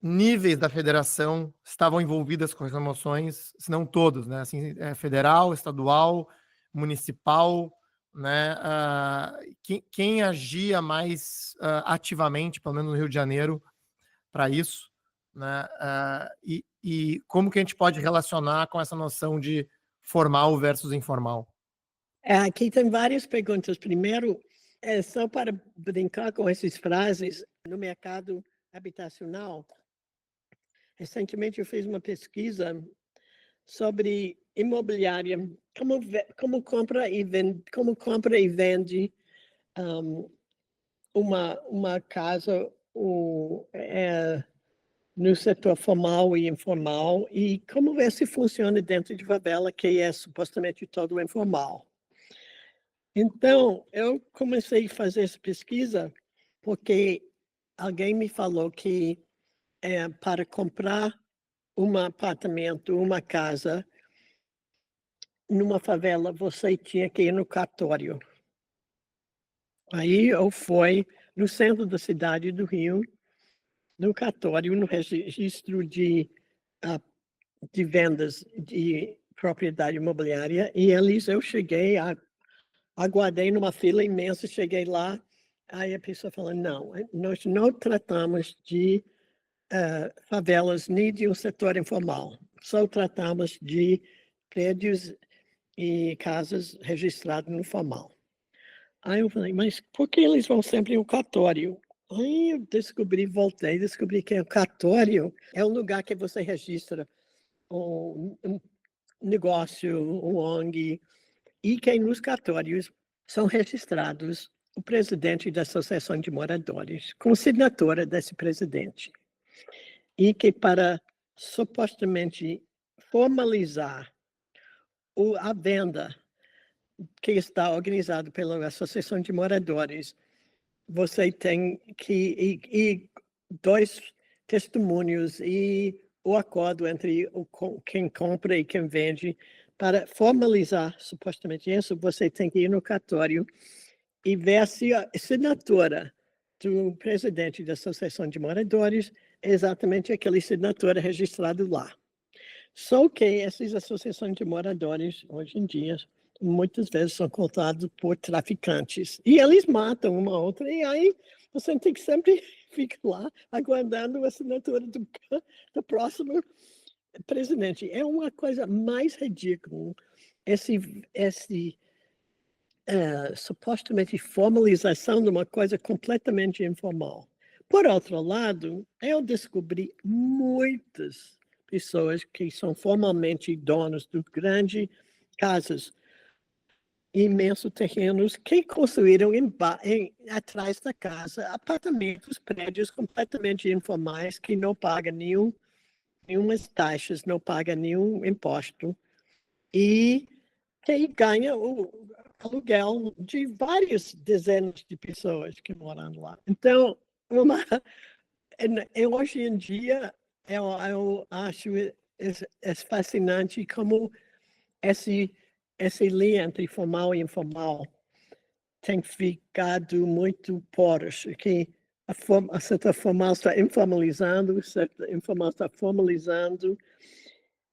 Speaker 1: níveis da federação estavam envolvidas com as emoções, se não todos, né? Assim, federal, estadual, municipal, né? Quem agia mais ativamente, pelo menos no Rio de Janeiro, para isso, né? E como que a gente pode relacionar com essa noção de formal versus informal?
Speaker 2: Aqui tem várias perguntas. Primeiro, só para brincar com essas frases, no mercado habitacional, recentemente eu fiz uma pesquisa sobre imobiliária, como compra e vende uma casa no setor formal e informal, e como ver se funciona dentro de favela, que é supostamente todo informal. Então, eu comecei a fazer essa pesquisa porque alguém me falou que para comprar um apartamento, uma casa, numa favela, você tinha que ir no cartório. Aí eu fui no centro da cidade do Rio, no cartório, no registro de vendas de propriedade imobiliária, e eu cheguei, aguardei numa fila imensa, cheguei lá, aí a pessoa falou, não, nós não tratamos de favelas nem de um setor informal, só tratamos de prédios e casas registradas no formal. Aí eu falei, mas por que eles vão sempre ao cartório? Aí eu descobri que o cartório é um lugar que você registra um negócio, um ONG, e que nos cartórios são registrados o presidente da Associação de Moradores, com assinatura desse presidente. E que para supostamente formalizar a venda que está organizado pela Associação de Moradores, você tem que e 2 testemunhos e o acordo entre quem compra e quem vende. Para formalizar supostamente isso, você tem que ir no cartório e ver se a assinatura do presidente da Associação de Moradores é exatamente aquele assinatura registrado lá. Só que essas associações de moradores, hoje em dia, muitas vezes são contados por traficantes. E eles matam uma outra, e aí você tem que sempre ficar lá aguardando a assinatura do próximo presidente. É uma coisa mais ridícula, esse supostamente formalização de uma coisa completamente informal. Por outro lado, eu descobri muitas pessoas que são formalmente donos de grandes casas, imensos terrenos, que construíram atrás da casa apartamentos, prédios completamente informais, que não pagam nenhumas taxas, não pagam nenhum imposto, e que ganha o aluguel de várias dezenas de pessoas que moram lá. Então, hoje em dia, eu acho fascinante como essa linha entre formal e informal tem ficado muito porosa, que a certa formal está informalizando, a certa informal está formalizando.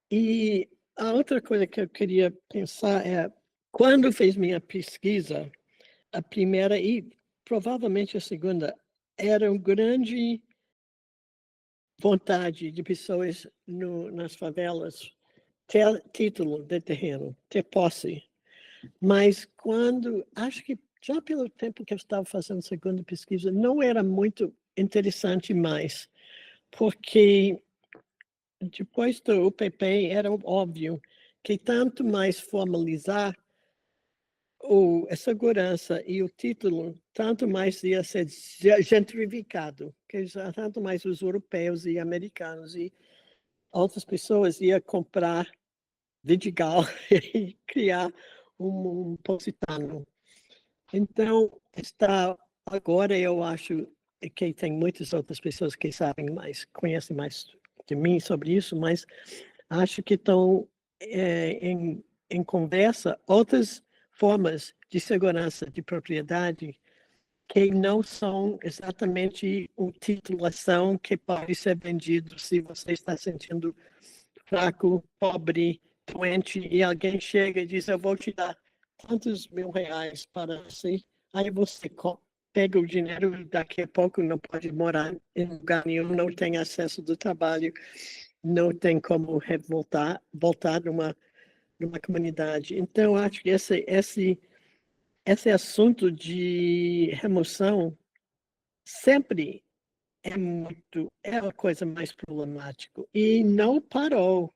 Speaker 2: E a outra coisa que eu queria pensar é, quando fiz minha pesquisa, a primeira e provavelmente a segunda, era uma grande vontade de pessoas nas favelas ter título de terreno, ter posse. Mas acho que já pelo tempo que eu estava fazendo a segunda pesquisa, não era muito interessante mais, porque depois do UPP era óbvio que tanto mais formalizar a segurança e o título, tanto mais ia ser gentrificado, que tanto mais os europeus e americanos e outras pessoas iam comprar Vidigal e criar um Positano. Então, agora eu acho que tem muitas outras pessoas que sabem mais, conhecem mais de mim sobre isso, mas acho que estão em conversa outras formas de segurança de propriedade que não são exatamente uma titulação que pode ser vendido se você está sentindo fraco, pobre, doente, e alguém chega e diz, eu vou te dar tantos R$ 1.000 para você, aí você pega o dinheiro e daqui a pouco não pode morar em lugar nenhum, não tem acesso do trabalho, não tem como voltar numa comunidade. Então, acho que esse assunto de remoção sempre é a coisa mais problemática. E não parou.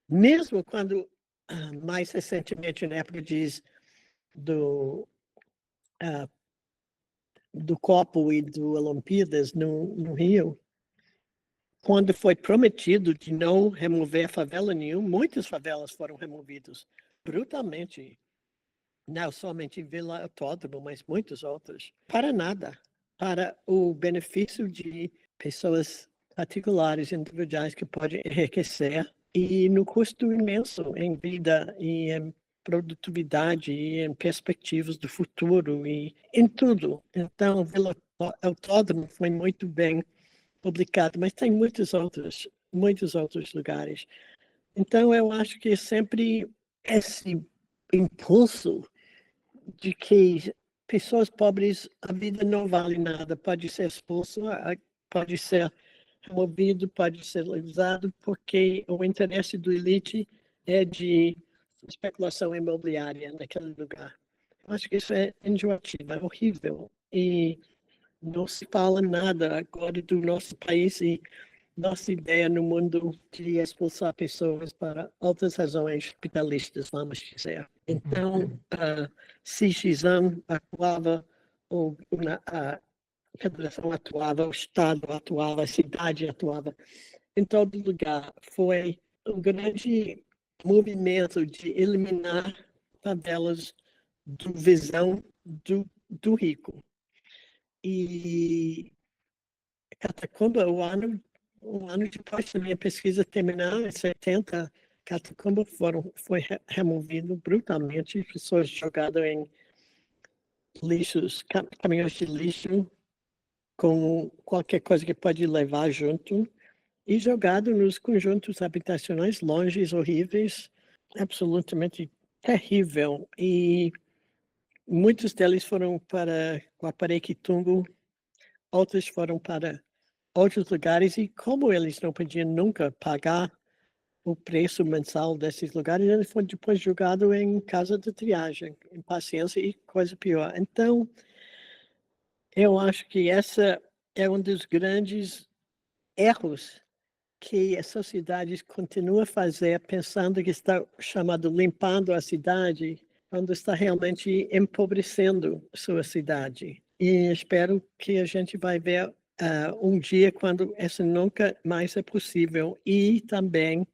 Speaker 2: Mesmo quando, mais recentemente, na época do Copo e do Olimpíadas no Rio, quando foi prometido de não remover favela nenhuma, muitas favelas foram removidas brutalmente. Não somente em Vila Autódromo, mas muitas outras. Para nada. Para o benefício de pessoas particulares, individuais, que podem enriquecer e no custo imenso em vida e em produtividade e em perspectivas do futuro e em tudo. Então, Vila Autódromo foi muito bem publicado, mas tem muitos outros lugares. Então, eu acho que sempre esse impulso de que pessoas pobres, a vida não vale nada, pode ser expulso, pode ser removido, pode ser legalizado, porque o interesse do elite é de especulação imobiliária naquele lugar. Eu acho que isso é enjoativo, é horrível, e não se fala nada agora do nosso país e nossa ideia no mundo de expulsar pessoas para outras razões capitalistas, vamos dizer. Então, a CIGISAM atuava, a Federação atuava, o Estado atuava, a cidade atuava, em todo lugar. Foi um grande movimento de eliminar favelas do visão do rico. E Catacumba, um ano depois da minha pesquisa terminar, em 70, Catacumba foi removido brutalmente, pessoas jogadas em lixos, caminhões de lixo, com qualquer coisa que pode levar junto, e jogado nos conjuntos habitacionais longes, horríveis, absolutamente terrível. E muitos deles foram para Guaparequitungo, outros foram para outros lugares, e como eles não podiam nunca pagar o preço mensal desses lugares, ele foi depois jogado em casa de triagem, em paciência e coisa pior. Então, eu acho que essa é um dos grandes erros que as sociedades continuam a fazer, pensando que está chamado limpando a cidade, quando está realmente empobrecendo sua cidade. E espero que a gente vai ver um dia quando isso nunca mais é possível. E também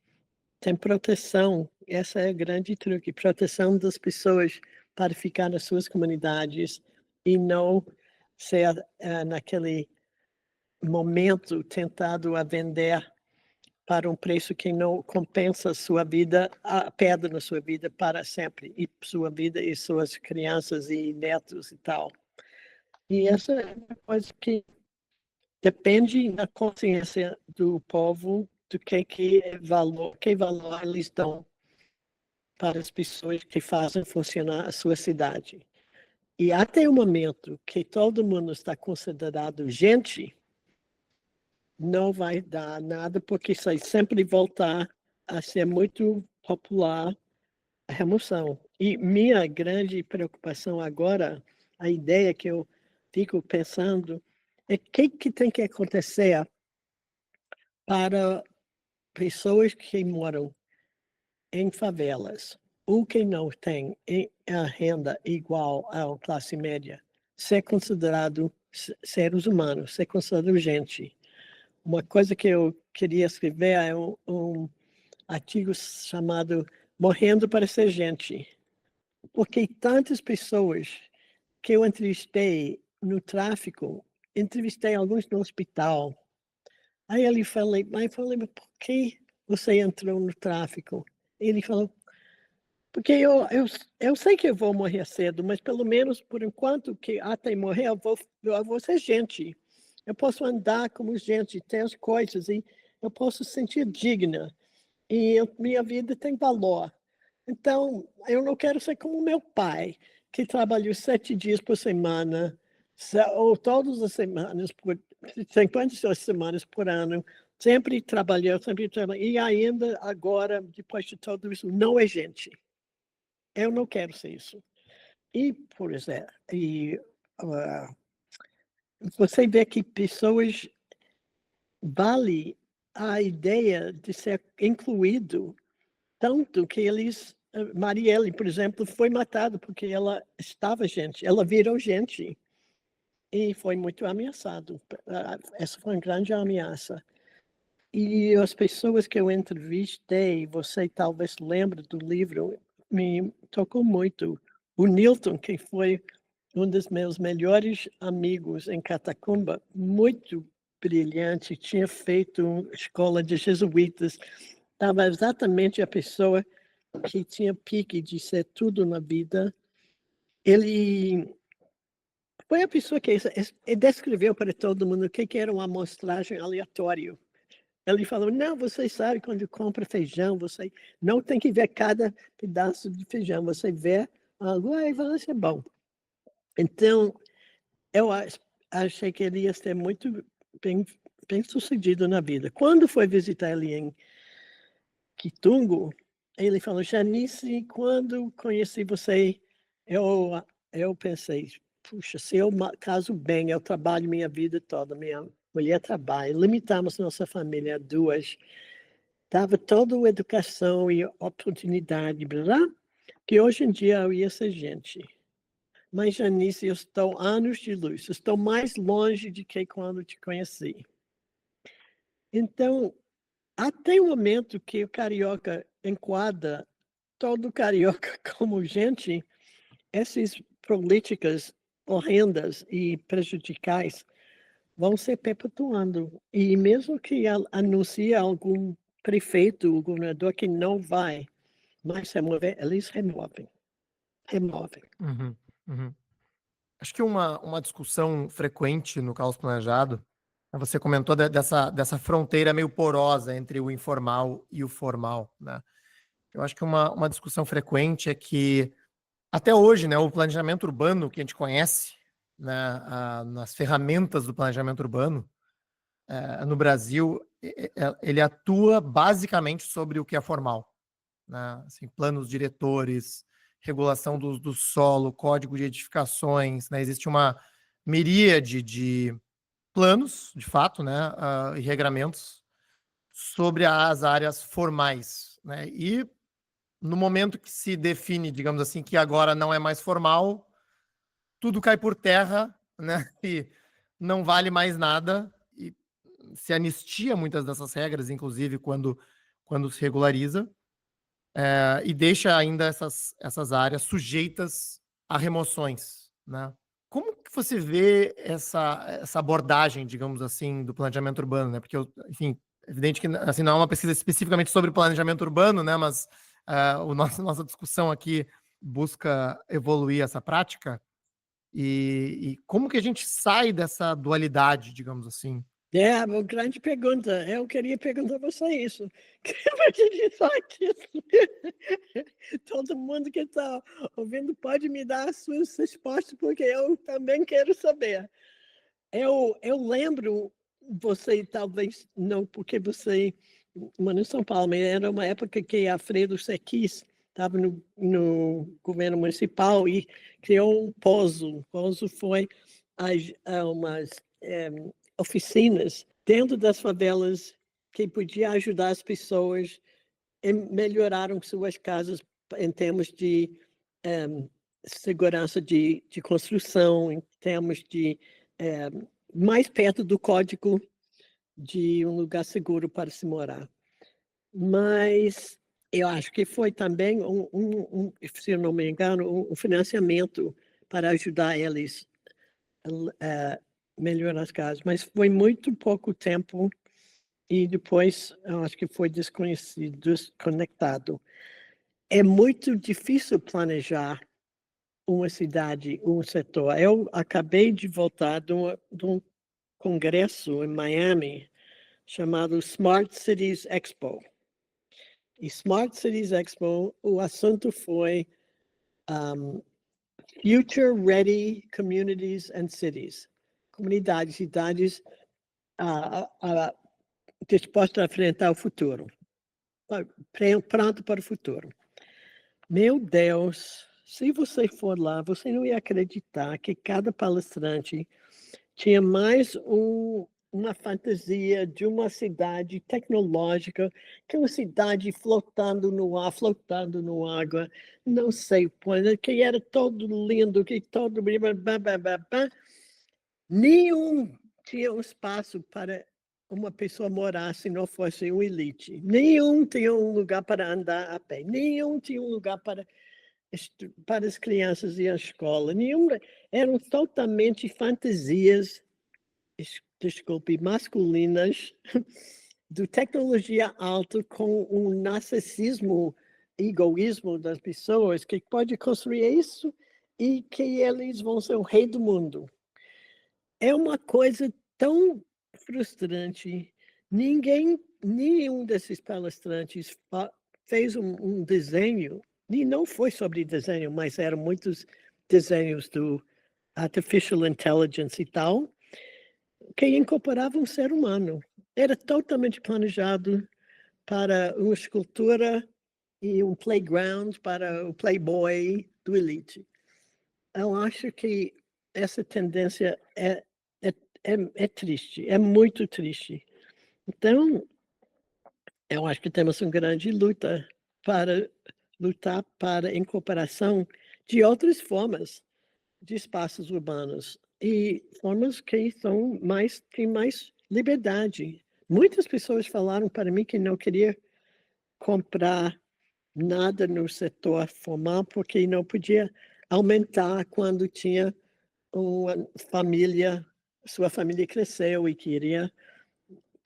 Speaker 2: tem proteção, essa é o grande truque, proteção das pessoas para ficar nas suas comunidades e não ser naquele momento tentado a vender para um preço que não compensa a sua vida, a perda na sua vida para sempre, e sua vida e suas crianças e netos e tal. E essa é uma coisa que depende da consciência do povo, do que valor eles dão para as pessoas que fazem funcionar a sua cidade. E até o momento que todo mundo está considerado gente, não vai dar nada, porque isso vai sempre voltar a ser muito popular a remoção. E minha grande preocupação agora, a ideia que eu fico pensando, é o que tem que acontecer para pessoas que moram em favelas, ou que não tem a renda igual à classe média, ser considerado seres humanos, ser considerado gente. Uma coisa que eu queria escrever é um artigo chamado Morrendo para Ser Gente, porque tantas pessoas que eu entrevistei no tráfico, entrevistei alguns no hospital. Aí ele falei, mas por que você entrou no tráfico? Ele falou, porque eu sei que eu vou morrer cedo, mas pelo menos por enquanto que até morrer eu vou ser gente. Eu posso andar como gente, ter as coisas e eu posso sentir digna. E minha vida tem valor. Então, eu não quero ser como meu pai, que trabalhou 7 dias por semana, ou todas as semanas, 52 semanas por ano, sempre trabalhou, e ainda agora, depois de tudo isso, não é gente. Eu não quero ser isso. E, por exemplo, você vê que pessoas vale a ideia de ser incluído tanto que eles Marielle, por exemplo, foi matada porque ela estava gente, ela virou gente e foi muito ameaçado. Essa foi uma grande ameaça. E as pessoas que eu entrevistei, você talvez lembre do livro, me tocou muito. O Nilton, que foi um dos meus melhores amigos em Catacumba, muito brilhante, tinha feito uma escola de jesuítas, estava exatamente a pessoa que tinha pique de ser tudo na vida. Ele foi a pessoa que descreveu para todo mundo o que era uma amostragem aleatória. Ele falou, não, você sabe quando compra feijão, você não tem que ver cada pedaço de feijão, você vê algo, vai ser bom. Então, eu achei que ele ia ser muito bem sucedido na vida. Quando foi visitar ele em Quitungo, ele falou, Janice, quando conheci você, eu pensei, puxa, se eu caso bem, eu trabalho minha vida toda, minha mulher trabalha, limitamos nossa família a 2, dava toda a educação e oportunidade, que hoje em dia eu ia ser gente. Mas, Janice, eu estou anos de luz, estou mais longe de que quando te conheci. Então, até o momento que o carioca enquadra todo carioca como gente, essas políticas horrendas e prejudiciais vão se perpetuando. E mesmo que anuncie algum prefeito, o governador que não vai mais remover, eles removem.
Speaker 1: Uhum, uhum. Acho que uma discussão frequente no caos planejado, você comentou dessa fronteira meio porosa entre o informal e o formal, né? Eu acho que uma discussão frequente é que, até hoje, né, o planejamento urbano que a gente conhece, né, nas ferramentas do planejamento urbano, no Brasil, ele atua basicamente sobre o que é formal, né? Assim, planos diretores, regulação do solo, código de edificações, né? Existe uma miríade de planos, de fato, né, e regramentos sobre as áreas formais, né? E no momento que se define, digamos assim, que agora não é mais formal, tudo cai por terra, né? E não vale mais nada e se anistia muitas dessas regras, inclusive quando se regulariza, e deixa ainda essas áreas sujeitas a remoções, né? Como que você vê essa abordagem, digamos assim, do planejamento urbano, né? Porque, enfim, é evidente que assim, não é uma pesquisa especificamente sobre planejamento urbano, né? Mas nossa discussão aqui busca evoluir essa prática. E como que a gente sai dessa dualidade, digamos assim?
Speaker 2: É uma grande pergunta. Eu queria perguntar a você isso. Como a gente sai disso? Todo mundo que está ouvindo pode me dar as suas respostas, porque eu também quero saber. Eu lembro, você talvez não, porque você mora em São Paulo, mas era uma época que Alfredo Sequis estava no governo municipal e criou um POSO. O POSO foi umas oficinas dentro das favelas que podia ajudar as pessoas e melhoraram suas casas em termos de segurança de construção, em termos de mais perto do código de um lugar seguro para se morar. Mas eu acho que foi também, se eu não me engano, um financiamento para ajudar eles a melhorar as casas. Mas foi muito pouco tempo e depois eu acho que foi desconectado. É muito difícil planejar uma cidade, um setor. Eu acabei de voltar de um congresso em Miami chamado Smart Cities Expo. E Smart Cities Expo, o assunto foi Future Ready Communities and Cities. Comunidades, cidades dispostas a enfrentar o futuro. Pronto para o futuro. Meu Deus, se você for lá, você não ia acreditar que cada palestrante tinha mais uma fantasia de uma cidade tecnológica, que é uma cidade flotando no ar, flotando no água, não sei quando, que era todo lindo, que todo... Nenhum tinha um espaço para uma pessoa morar se não fosse um elite. Nenhum tinha um lugar para andar a pé. Nenhum tinha um lugar para as crianças ir à escola. Nenhuma, eram totalmente fantasias, desculpe, masculinas, de tecnologia alta com um narcisismo, egoísmo das pessoas que pode construir isso e que eles vão ser o rei do mundo. É uma coisa tão frustrante. Nenhum desses palestrantes fez um desenho, e não foi sobre desenho, mas eram muitos desenhos do artificial intelligence e tal, que incorporavam um ser humano. Era totalmente planejado para uma escultura e um playground para o playboy do elite. Eu acho que essa tendência é triste, é muito triste. Então, eu acho que temos uma grande lutar para a incorporação de outras formas de espaços urbanos e formas que têm mais liberdade. Muitas pessoas falaram para mim que não queria comprar nada no setor formal porque não podia aumentar quando tinha uma família, sua família cresceu e queria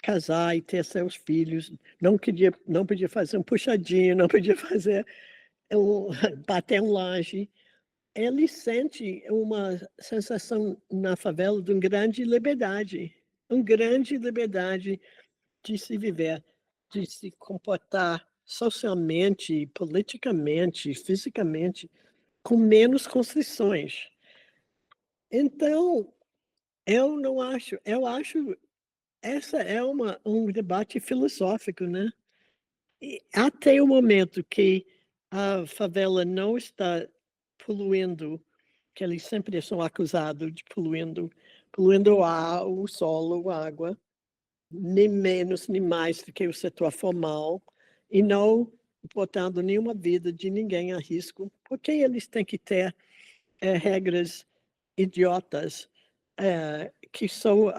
Speaker 2: casar e ter seus filhos, não podia fazer um puxadinho, não podia fazer bater um laje. ele sente uma sensação na favela de uma grande liberdade de se viver, de se comportar socialmente, politicamente, fisicamente, com menos constrições. Então, eu acho essa é um debate filosófico, né? E até o momento que a favela não está poluindo, que eles sempre são acusados de poluindo o ar, o solo, a água, nem menos nem mais do que o setor formal, e não botando nenhuma vida de ninguém a risco, porque eles têm que ter regras idiotas que só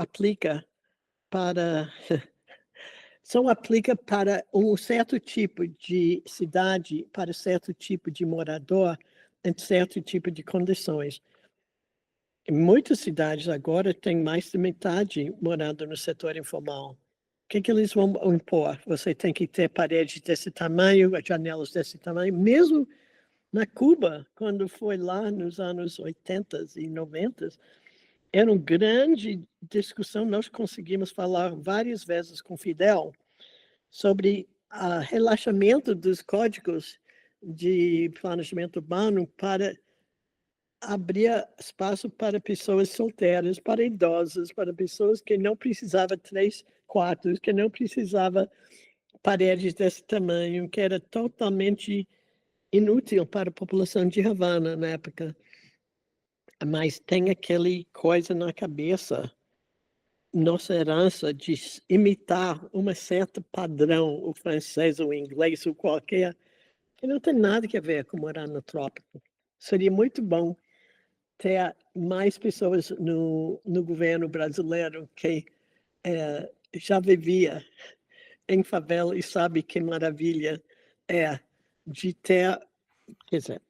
Speaker 2: para aplica para um certo tipo de cidade, para certo tipo de morador, em certo tipo de condições. Em muitas cidades agora tem mais de metade morando no setor informal. O que eles vão impor? Você tem que ter paredes desse tamanho, janelas desse tamanho. Mesmo na Cuba, quando foi lá nos anos 80 e 90, era uma grande discussão. Nós conseguimos falar várias vezes com Fidel sobre o relaxamento dos códigos de planejamento urbano para abrir espaço para pessoas solteiras, para idosos, para pessoas que não precisavam 3 quartos, que não precisava paredes desse tamanho, que era totalmente inútil para a população de Havana na época. Mas tem aquele coisa na cabeça, nossa herança de imitar um certo padrão, o francês, o inglês, ou qualquer, que não tem nada a ver com morar no trópico. Seria muito bom ter mais pessoas no governo brasileiro que já vivia em favela e sabe que maravilha é de ter, quer dizer,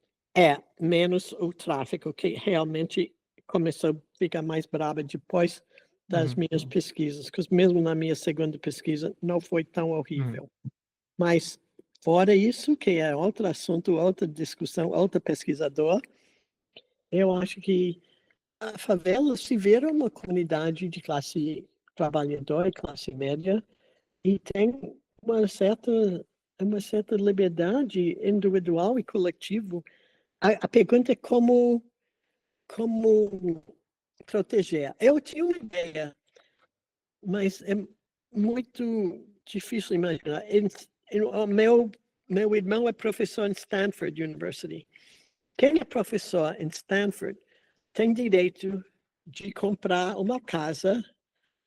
Speaker 2: menos o tráfico, que realmente começou a ficar mais brava depois das minhas pesquisas, porque mesmo na minha segunda pesquisa não foi tão horrível. Mas fora isso, que é outro assunto, outra discussão, outro pesquisador, eu acho que a favela se vira uma comunidade de classe trabalhadora e classe média e tem uma certa liberdade individual e coletiva. A pergunta é como proteger. Eu tinha uma ideia, mas é muito difícil imaginar. O meu irmão é professor em Stanford University. Quem é professor em Stanford tem direito de comprar uma casa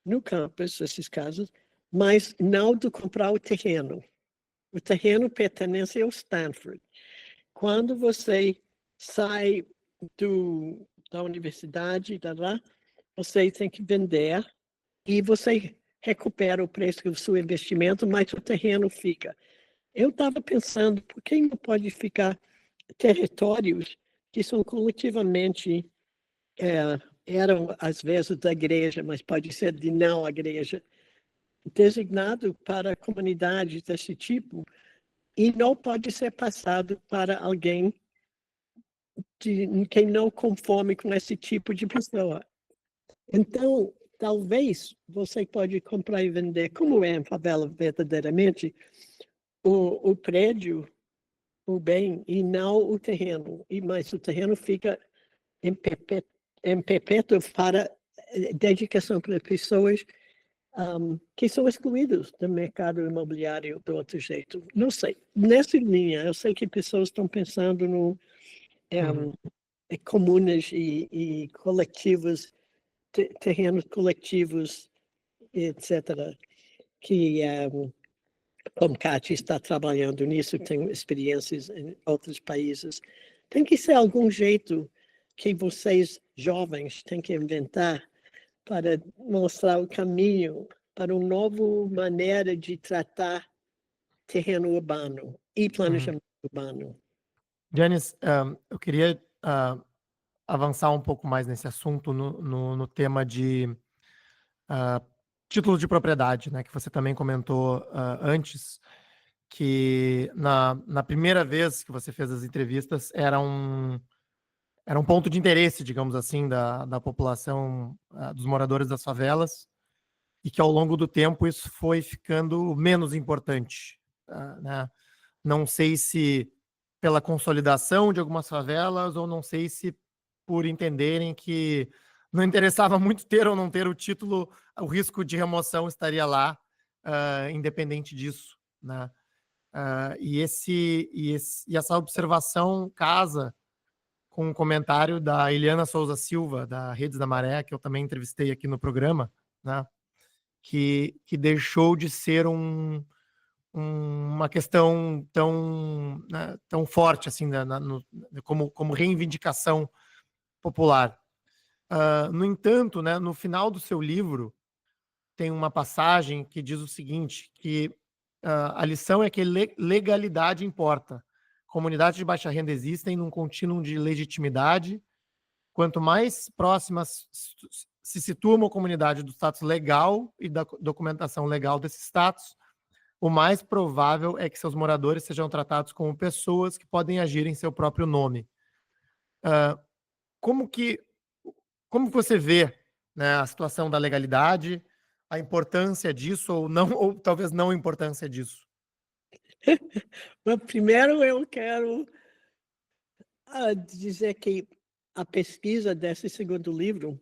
Speaker 2: no campus, essas casas, mas não de comprar o terreno. O terreno pertence ao Stanford. Quando você sai da universidade, você tem que vender e você recupera o preço do seu investimento, mas o terreno fica. Eu estava pensando, por que não pode ficar territórios que são coletivamente, eram às vezes da igreja, mas pode ser de não a igreja, designado para comunidades desse tipo e não pode ser passado para alguém que não conforme com esse tipo de pessoa. Então, talvez você pode comprar e vender, como é em favela verdadeiramente, o prédio, o bem, e não o terreno. Mas o terreno fica em perpétuo para dedicação para pessoas que são excluídos do mercado imobiliário do outro jeito. Não sei. Nessa linha, eu sei que pessoas estão pensando no comunas e coletivos, terrenos coletivos, etc., que como Kátia está trabalhando nisso, tem experiências em outros países. Tem que ser algum jeito que vocês, jovens, têm que inventar para mostrar o caminho para uma nova maneira de tratar terreno urbano e planejamento urbano.
Speaker 1: Janice, eu queria avançar um pouco mais nesse assunto no tema de título de propriedade, né, que você também comentou antes, que na primeira vez que você fez as entrevistas era era um ponto de interesse, digamos assim, da população, dos moradores das favelas, e que ao longo do tempo isso foi ficando menos importante, né? Não sei se pela consolidação de algumas favelas, ou não sei se por entenderem que não interessava muito ter ou não ter o título, o risco de remoção estaria lá, independente disso, né? E essa observação casa com um comentário da Eliana Souza Silva, da Redes da Maré, que eu também entrevistei aqui no programa, né? Que deixou de ser uma questão tão, né, tão forte assim, como reivindicação popular. No entanto, né, no final do seu livro, tem uma passagem que diz o seguinte, que a lição é que legalidade importa. Comunidades de baixa renda existem num contínuo de legitimidade. Quanto mais próximas se situa uma comunidade do status legal e da documentação legal desse status, o mais provável é que seus moradores sejam tratados como pessoas que podem agir em seu próprio nome. Como você vê, né, a situação da legalidade, a importância disso, ou não, ou talvez não a importância disso?
Speaker 2: Mas primeiro eu quero dizer que a pesquisa desse segundo livro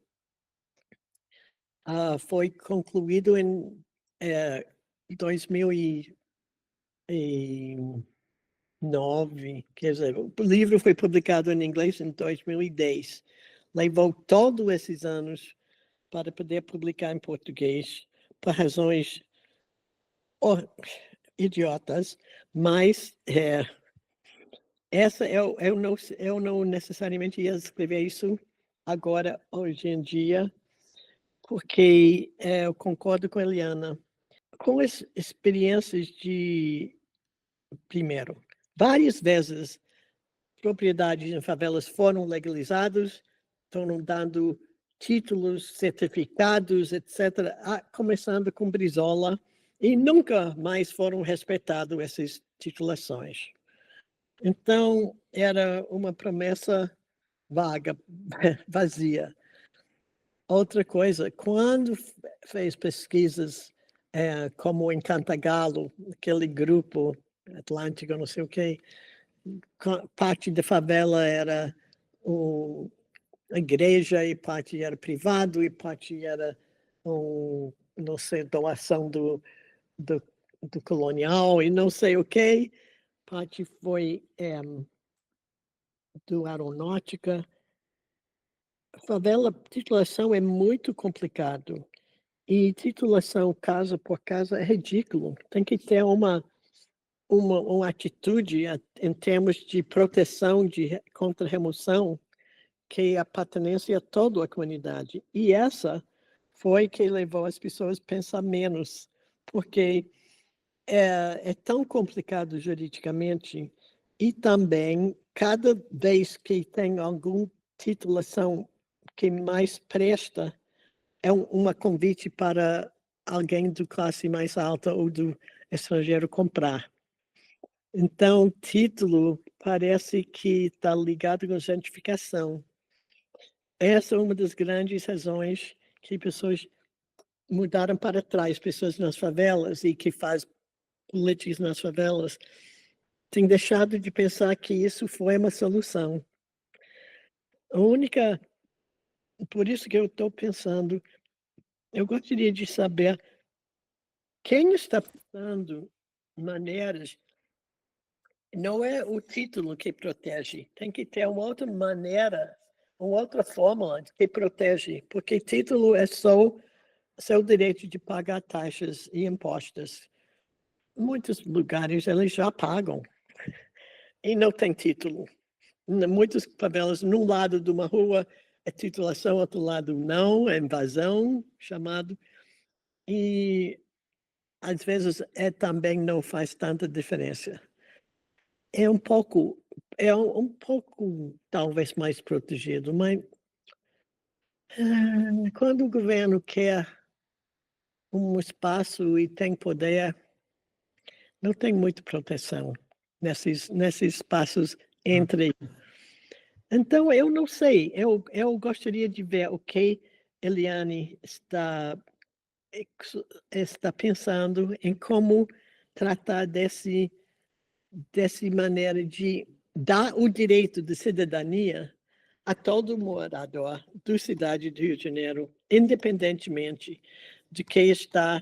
Speaker 2: foi concluído em 2009, quer dizer, o livro foi publicado em inglês em 2010. Levou todos esses anos para poder publicar em português, por razões idiotas, mas eu não necessariamente ia escrever isso agora, hoje em dia, porque eu concordo com a Eliana. Com as experiências primeiro, várias vezes propriedades em favelas foram legalizadas, estão dando títulos, certificados, etc., começando com Brizola, e nunca mais foram respeitadas essas titulações. Então, era uma promessa vaga, vazia. Outra coisa, quando fez pesquisas como em Cantagalo, aquele grupo Atlântico, não sei o quê, parte da favela era a igreja, e parte era privado, e parte era, não sei, doação do colonial, e não sei o quê. Parte foi do aeronáutica. Favela, titulação é muito complicado. E titulação casa por casa é ridículo. Tem que ter uma atitude em termos de proteção contra remoção, que a pertenência a toda a comunidade. E essa foi que levou as pessoas a pensar menos, porque é tão complicado juridicamente, e também, cada vez que tem alguma titulação que mais presta, é uma convite para alguém de classe mais alta ou do estrangeiro comprar. Então, título parece que está ligado com gentrificação. Essa é uma das grandes razões que pessoas mudaram para trás, pessoas nas favelas e que fazem políticas nas favelas, têm deixado de pensar que isso foi uma solução. Por isso que eu estou pensando, eu gostaria de saber quem está pensando maneiras. Não é o título que protege, tem que ter uma outra maneira, uma outra fórmula que protege, porque título é só seu direito de pagar taxas e impostos. Em muitos lugares eles já pagam e não tem título. Em muitas favelas, num lado de uma rua é titulação, outro lado não, é invasão, chamado. E às vezes também não faz tanta diferença. É um pouco talvez mais protegido, mas quando o governo quer um espaço e tem poder, não tem muita proteção nesses espaços entre Então, eu não sei, eu gostaria de ver o que Eliane está pensando em como tratar dessa maneira de dar o direito de cidadania a todo morador da cidade de Rio de Janeiro, independentemente de que está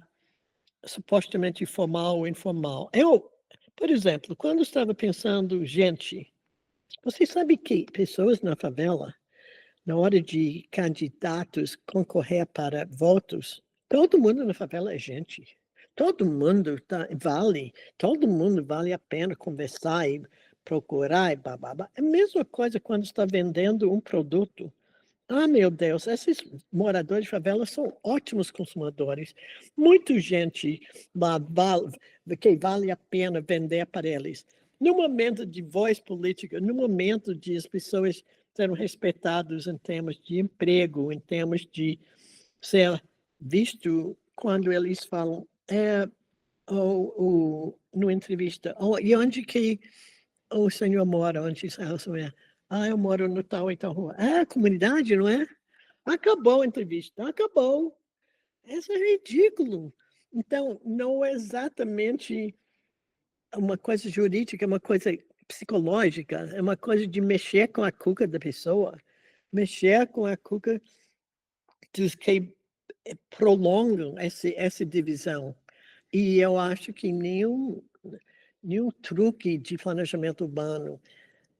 Speaker 2: supostamente formal ou informal. Por exemplo, quando estava pensando, gente, você sabe que pessoas na favela, na hora de candidatos concorrer para votos, todo mundo na favela é gente. Todo mundo vale a pena conversar e procurar e babá. É a mesma coisa quando está vendendo um produto. Ah, meu Deus, esses moradores de favela são ótimos consumadores. Muita gente lá que vale a pena vender para eles. No momento de voz política, no momento de as pessoas serem respeitadas em termos de emprego, em termos de ser visto quando eles falam, no entrevista, e onde que o senhor mora? Onde isso é? Ah, eu moro no tal e tal rua. Ah, comunidade, não é? Acabou a entrevista, acabou. Isso é ridículo. Então, não é exatamente uma coisa jurídica, é uma coisa psicológica, é uma coisa de mexer com a cuca da pessoa, mexer com a cuca dos que prolongam essa divisão. E eu acho que nenhum truque de planejamento urbano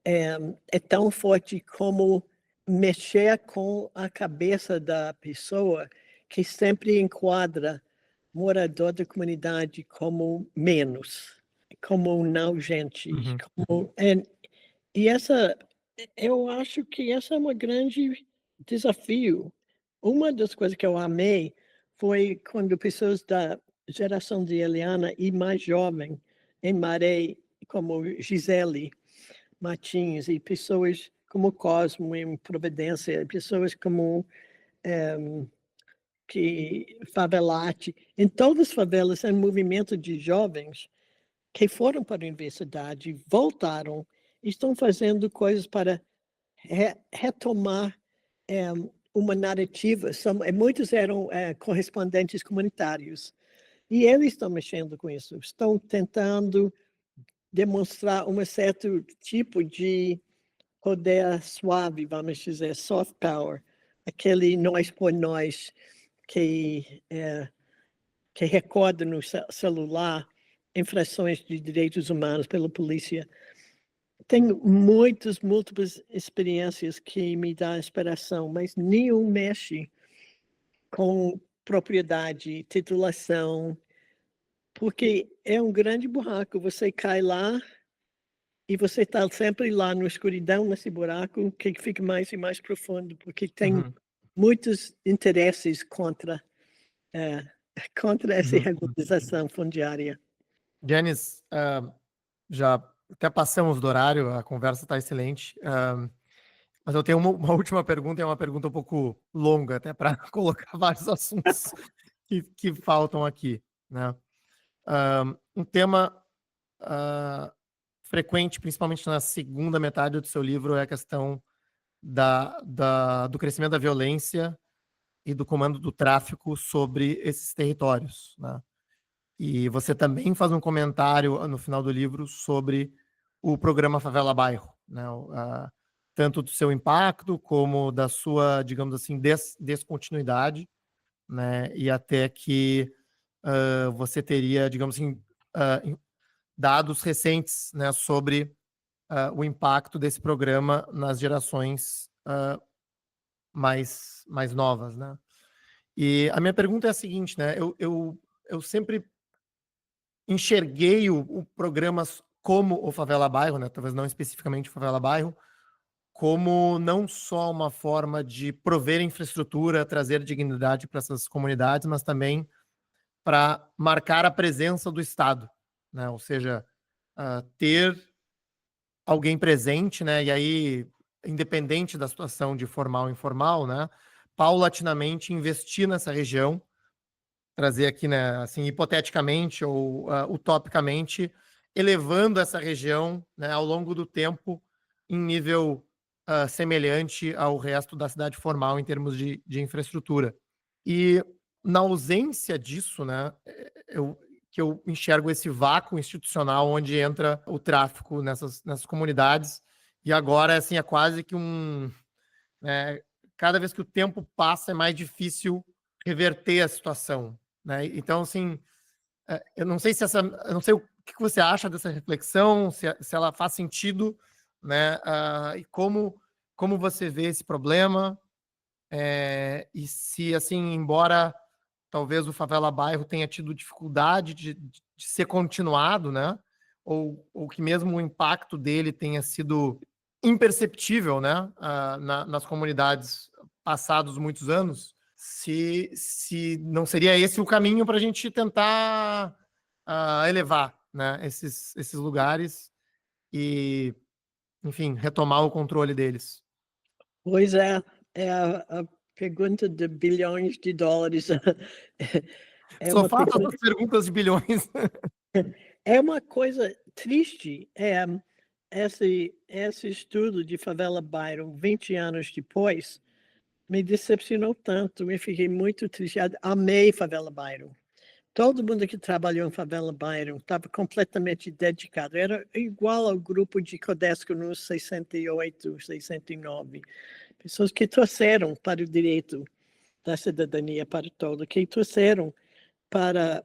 Speaker 2: é tão forte como mexer com a cabeça da pessoa que sempre enquadra morador da comunidade como menos, como não gente,
Speaker 1: Uhum.
Speaker 2: e eu acho que essa é um grande desafio. Uma das coisas que eu amei foi quando pessoas da geração de Eliana e mais jovem em Maré, como Gisele Martins, e pessoas como Cosmo em Providência, pessoas como que Favelate, em todas as favelas, é um movimento de jovens que foram para a universidade, voltaram, estão fazendo coisas para retomar uma narrativa. Muitos eram correspondentes comunitários, e eles estão mexendo com isso, estão tentando demonstrar um certo tipo de poder suave, vamos dizer, soft power, aquele nós por nós que recorda no celular infrações de direitos humanos pela polícia. Tenho múltiplas experiências que me dão inspiração, mas nenhum mexe com propriedade, titulação, porque é um grande buraco. Você cai lá e você está sempre lá na escuridão, nesse buraco, que fica mais e mais profundo, porque tem
Speaker 1: Uhum.
Speaker 2: muitos interesses eh, contra essa
Speaker 1: Uhum.
Speaker 2: regularização fundiária.
Speaker 1: Janice, já até passamos do horário, a conversa está excelente, mas eu tenho uma última pergunta, é uma pergunta um pouco longa, até para colocar vários assuntos que faltam aqui, né? Um tema frequente, principalmente na segunda metade do seu livro, é a questão do crescimento da violência e do comando do tráfico sobre esses territórios, né? E você também faz um comentário no final do livro sobre o programa Favela Bairro, né? Tanto do seu impacto como da sua, digamos assim, descontinuidade, né? E até que você teria, digamos assim, dados recentes, né, sobre o impacto desse programa nas gerações mais novas, né? E a minha pergunta é a seguinte, né? Eu sempre enxerguei o programa como o Favela Bairro, né? Talvez não especificamente o Favela Bairro, como não só uma forma de prover infraestrutura, trazer dignidade para essas comunidades, mas também para marcar a presença do Estado, né? Ou seja, ter alguém presente, né? E aí, independente da situação de formal ou informal, né? Paulatinamente investir nessa região, trazer aqui, né? Assim, hipoteticamente ou utopicamente, elevando essa região, né? Ao longo do tempo, em nível semelhante ao resto da cidade formal em termos de infraestrutura. E na ausência disso, né, eu enxergo esse vácuo institucional onde entra o tráfico nessas comunidades, e agora, assim, é quase que cada vez que o tempo passa é mais difícil reverter a situação, né? Então, assim, eu não sei eu não sei o que você acha dessa reflexão, se ela faz sentido, né? E como você vê esse problema, e se, assim, embora talvez o Favela Bairro tenha tido dificuldade de ser continuado, né? Ou que mesmo o impacto dele tenha sido imperceptível, né? Nas comunidades passados muitos anos, se não seria esse o caminho para a gente tentar elevar, né? Esses lugares e, enfim, retomar o controle deles.
Speaker 2: Pois é a pergunta de bilhões de dólares. É
Speaker 1: Só
Speaker 2: uma
Speaker 1: faço
Speaker 2: pergunta,
Speaker 1: essas perguntas de bilhões.
Speaker 2: é uma coisa triste, esse estudo de Favela Byron, 20 anos depois, me decepcionou tanto, eu fiquei muito triste, amei Favela Byron. Todo mundo que trabalhou em Favela Byron estava completamente dedicado, era igual ao grupo de Codesco nos 68, 69. Pessoas que torceram para o direito da cidadania para todo, que torceram para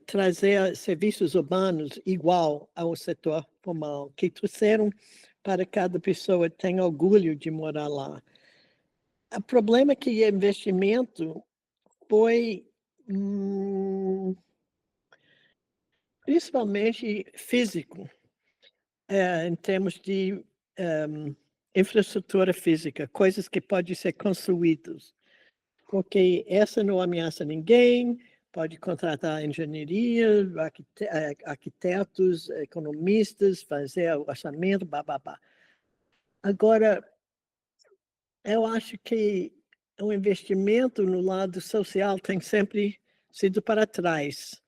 Speaker 2: trazer serviços urbanos igual ao setor formal, que torceram para cada pessoa ter orgulho de morar lá. O problema é que o investimento foi principalmente físico, em termos de infraestrutura física, coisas que podem ser construídas, porque essa não ameaça ninguém, pode contratar engenharia, arquitetos, economistas, fazer o orçamento, bababá. Agora, eu acho que o investimento no lado social tem sempre sido para trás.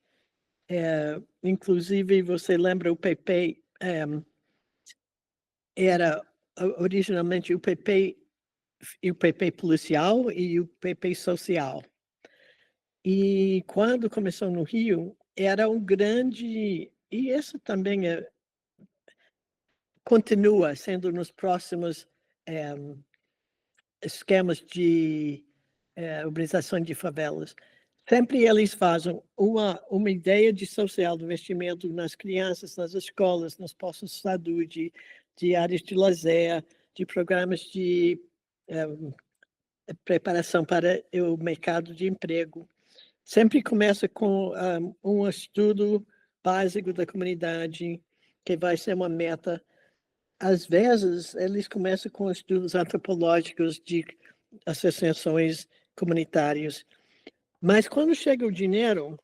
Speaker 2: Inclusive, você lembra o PP, era originalmente o PP policial e o PP social. E quando começou no Rio, era um grande, e isso também continua sendo nos próximos esquemas de urbanização de favelas. Sempre eles fazem uma ideia de social de investimento nas crianças, nas escolas, nos postos de saúde, de áreas de lazer, de programas de preparação para o mercado de emprego. Sempre começa com um estudo básico da comunidade, que vai ser uma meta. Às vezes, eles começam com estudos antropológicos de associações comunitárias. Mas quando chega o dinheiro,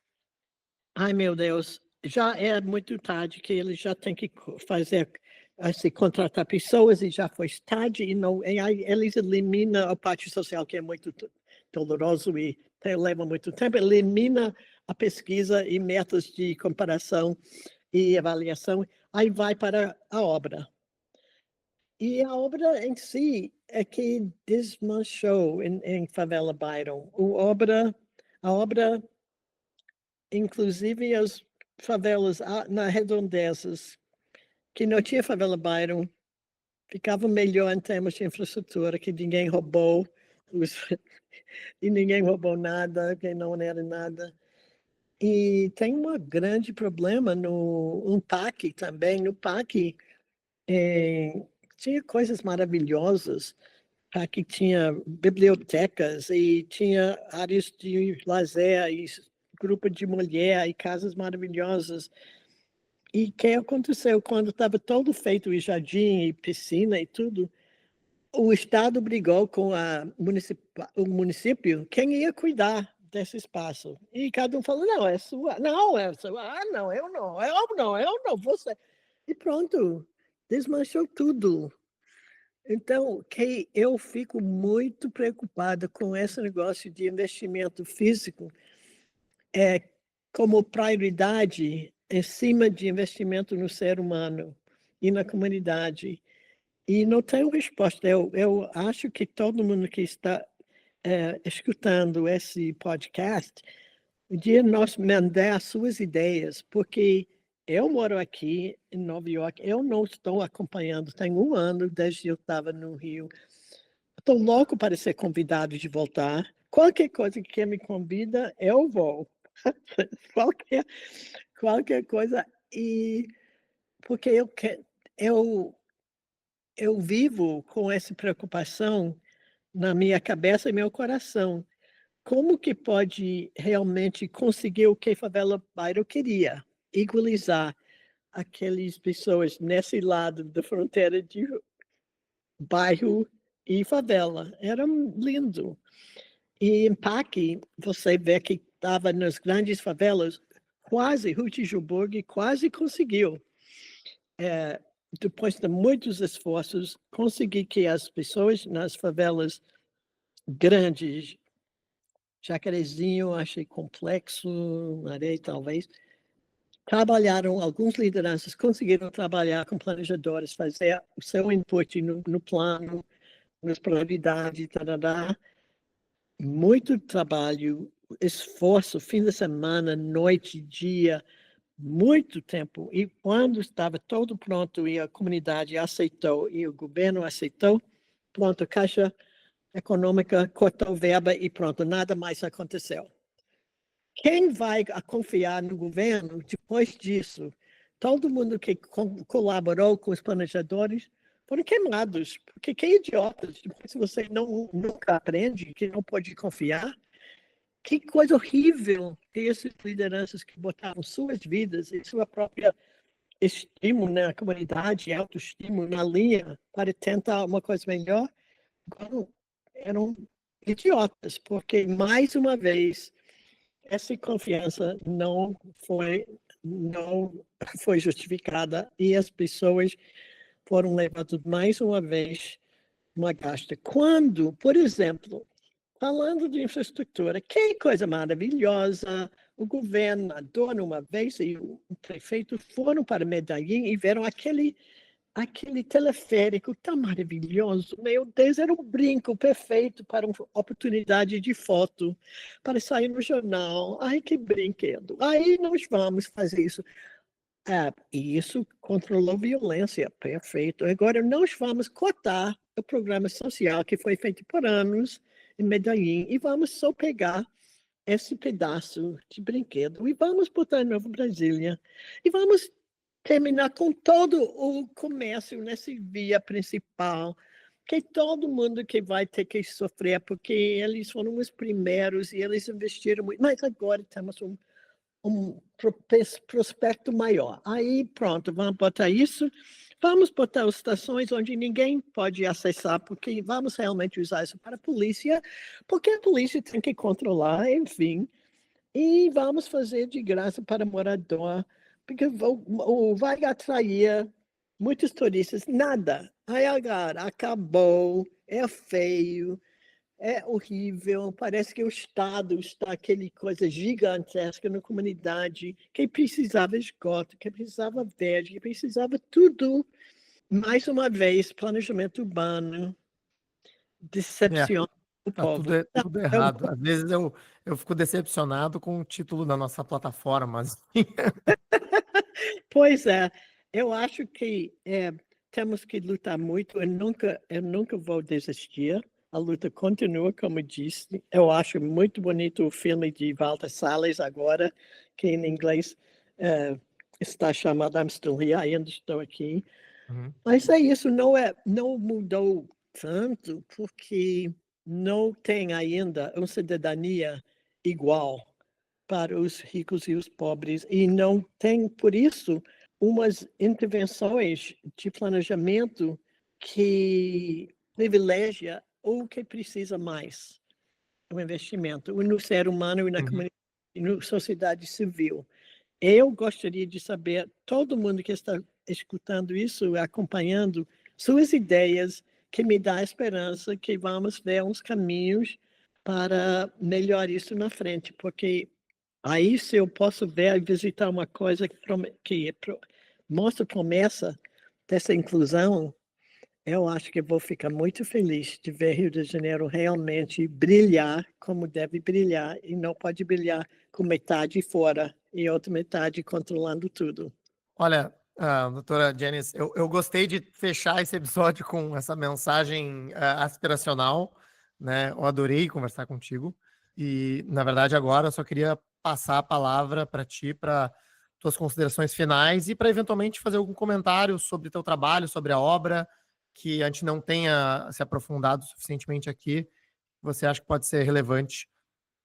Speaker 2: ai meu Deus, já é muito tarde, que eles já têm que fazer, assim, contratar pessoas, e já foi tarde, e aí eles eliminam a parte social, que é muito doloroso e leva muito tempo, elimina a pesquisa e metas de comparação e avaliação, aí vai para a obra. E a obra em si é que desmanchou em Favela Byron. A obra, inclusive as favelas nas redondezas, que não tinha Favela Byron, ficava melhor em termos de infraestrutura, que ninguém roubou, e ninguém roubou nada, que não era nada. E tem um grande problema no PAC também. No PAC tinha coisas maravilhosas. PAC tinha bibliotecas e tinha áreas de lazer e grupo de mulher e casas maravilhosas. E o que aconteceu quando estava todo feito, o jardim e piscina e tudo? O Estado brigou com o município quem ia cuidar desse espaço. E cada um falou, não, é sua. Não, é sua. Ah, não, eu não, você. E pronto, desmanchou tudo. Então, que eu fico muito preocupada com esse negócio de investimento físico como prioridade em cima de investimento no ser humano e na comunidade. E não tenho resposta. Eu acho que todo mundo que está escutando esse podcast, um dia nós mandar as suas ideias, porque eu moro aqui em Nova York, eu não estou acompanhando, tem 1 ano desde que eu estava no Rio. Estou louco para ser convidado de voltar. Qualquer coisa que me convida, eu vou. qualquer, qualquer coisa. E porque eu vivo com essa preocupação na minha cabeça e meu coração. Como que pode realmente conseguir o que a Favela Bairro queria? Igualizar aquelas pessoas nesse lado da fronteira de bairro e favela. Era lindo. E em Paque, você vê que estava nas grandes favelas, quase, Ruth quase conseguiu. Depois de muitos esforços, conseguir que as pessoas nas favelas grandes, Jacarezinho, achei complexo, Areia talvez, trabalharam, alguns lideranças conseguiram trabalhar com planejadores, fazer o seu input no plano, nas prioridades, tarará. Muito trabalho, esforço, fim de semana, noite, dia, muito tempo. E quando estava todo pronto e a comunidade aceitou e o governo aceitou, pronto, a Caixa Econômica cortou verba e pronto, nada mais aconteceu. Quem vai confiar no governo depois disso? Todo mundo que colaborou com os planejadores foram queimados, porque que idiotas, se você nunca aprende, que não pode confiar, que coisa horrível ter essas lideranças que botaram suas vidas e sua própria estímulo na comunidade, autoestímulo na linha para tentar uma coisa melhor, eram idiotas, porque mais uma vez essa confiança não foi justificada e as pessoas foram levadas mais uma vez uma gasta. Quando, por exemplo, falando de infraestrutura, que coisa maravilhosa, o governador uma vez e o prefeito foram para Medellín e viram aquele teleférico tão maravilhoso. Meu Deus, era um brinco perfeito para uma oportunidade de foto, para sair no jornal. Ai, que brinquedo. Aí nós vamos fazer isso. E isso controlou violência, perfeito. Agora nós vamos cortar o programa social que foi feito por anos em Medellín e vamos só pegar esse pedaço de brinquedo e vamos botar em Nova Brasília e vamos terminar com todo o comércio nessa via principal, que todo mundo que vai ter que sofrer, porque eles foram os primeiros e eles investiram muito, mas agora temos um prospecto maior. Aí, pronto, vamos botar isso, vamos botar as estações onde ninguém pode acessar, porque vamos realmente usar isso para a polícia, porque a polícia tem que controlar, enfim, e vamos fazer de graça para morador, porque vai atrair muitos turistas. Nada. Aí agora acabou, é feio, é horrível, parece que o Estado está aquele coisa gigantesca na comunidade, que precisava esgoto, que precisava verde, que precisava tudo. Mais uma vez, planejamento urbano, decepciona o
Speaker 1: Tá
Speaker 2: povo.
Speaker 1: tudo errado. Às vezes eu fico decepcionado com o título da nossa plataforma. Assim.
Speaker 2: Pois é, eu acho que temos que lutar muito. Eu nunca vou desistir. A luta continua, como disse. Eu acho muito bonito o filme de Walter Salles agora, que em inglês está chamado I'm Still Here, ainda estou aqui.
Speaker 1: Uhum.
Speaker 2: Mas é isso, não mudou tanto, porque não tem ainda uma cidadania igual para os ricos e os pobres, e não tem, por isso, umas intervenções de planejamento que privilegia o que precisa mais, o investimento, no ser humano e na comunidade, e na sociedade civil. Eu gostaria de saber, todo mundo que está escutando isso, acompanhando suas ideias, que me dá esperança que vamos ver uns caminhos para melhorar isso na frente, porque aí se eu posso ver e visitar uma coisa que mostra promessa dessa inclusão, Eu acho que vou ficar muito feliz de ver Rio de Janeiro realmente brilhar como deve brilhar e não pode brilhar com metade fora e outra metade controlando tudo.
Speaker 1: Olha, doutora Janice, eu gostei de fechar esse episódio com essa mensagem aspiracional, né? Eu adorei conversar contigo e, na verdade, agora eu só queria passar a palavra para ti, para tuas considerações finais e para eventualmente fazer algum comentário sobre teu trabalho, sobre a obra, que a gente não tenha se aprofundado suficientemente aqui. Você acha que pode ser relevante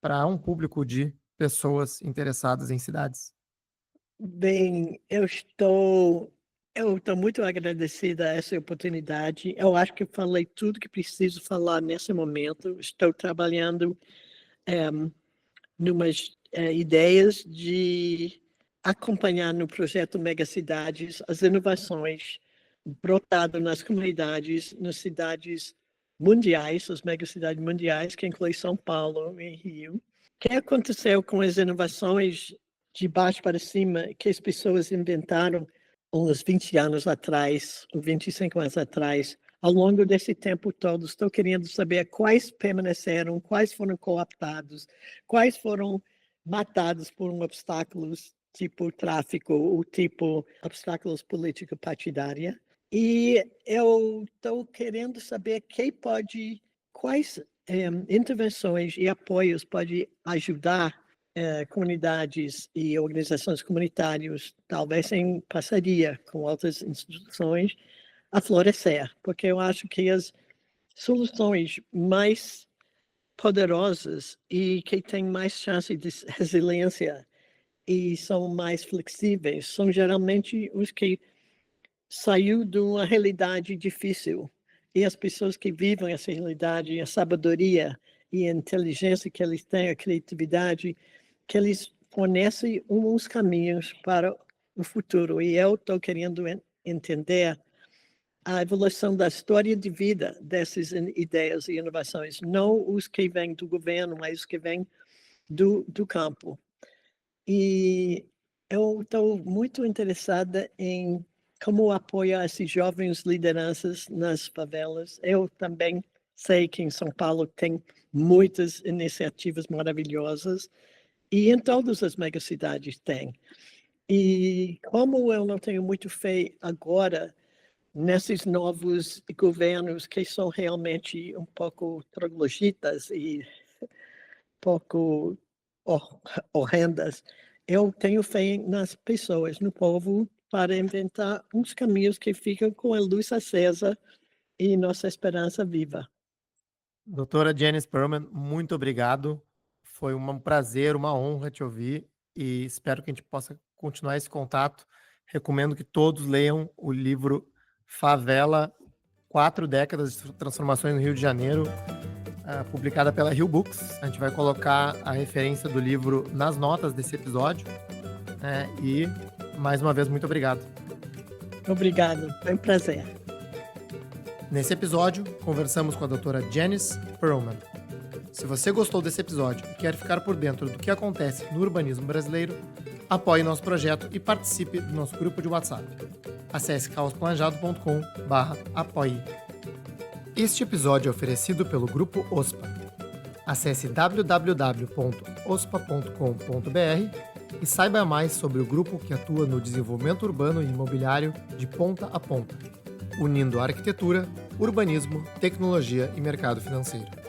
Speaker 1: para um público de pessoas interessadas em cidades?
Speaker 2: Bem, eu estou muito agradecida a essa oportunidade. Eu acho que eu falei tudo que preciso falar nesse momento. Estou trabalhando, eh, numas, ideias de acompanhar no projeto Megacidades as inovações brotado nas comunidades, nas cidades mundiais, as megacidades mundiais, que inclui São Paulo e Rio. O que aconteceu com as inovações de baixo para cima que as pessoas inventaram uns 20 anos atrás, ou 25 anos atrás? Ao longo desse tempo todo, estou querendo saber quais permaneceram, quais foram cooptados, quais foram matados por obstáculos tipo tráfico ou tipo obstáculos político-partidária. E eu estou querendo saber quais intervenções e apoios pode ajudar comunidades e organizações comunitárias, talvez em parceria com outras instituições, a florescer, porque eu acho que as soluções mais poderosas e que têm mais chance de resiliência e são mais flexíveis são geralmente os que saiu de uma realidade difícil e as pessoas que vivem essa realidade, a sabedoria e a inteligência que eles têm, a criatividade, que eles fornecem uns caminhos para o futuro. E eu estou querendo entender a evolução da história de vida dessas ideias e inovações, não os que vêm do governo, mas os que vêm do campo. E eu estou muito interessada em como apoiar esses jovens lideranças nas favelas. Eu também sei que em São Paulo tem muitas iniciativas maravilhosas e em todas as megacidades tem. E como eu não tenho muito fé agora nesses novos governos que são realmente um pouco trogloditas e pouco horrendas, eu tenho fé nas pessoas, no povo, para inventar uns caminhos que ficam com a luz acesa e nossa esperança viva.
Speaker 1: Doutora Janice Perlman, muito obrigado. Foi um prazer, uma honra te ouvir e espero que a gente possa continuar esse contato. Recomendo que todos leiam o livro Favela, 4 décadas de transformações no Rio de Janeiro, publicada pela Rio Books. A gente vai colocar a referência do livro nas notas desse episódio. E, mais uma vez, muito obrigado.
Speaker 2: Obrigado, foi um prazer.
Speaker 1: Nesse episódio, conversamos com a doutora Janice Perlman. Se você gostou desse episódio e quer ficar por dentro do que acontece no urbanismo brasileiro, apoie nosso projeto e participe do nosso grupo de WhatsApp. Acesse caosplanejado.com/apoie. Este episódio é oferecido pelo Grupo OSPA. Acesse www.ospa.com.br e saiba mais sobre o grupo que atua no desenvolvimento urbano e imobiliário de ponta a ponta, unindo arquitetura, urbanismo, tecnologia e mercado financeiro.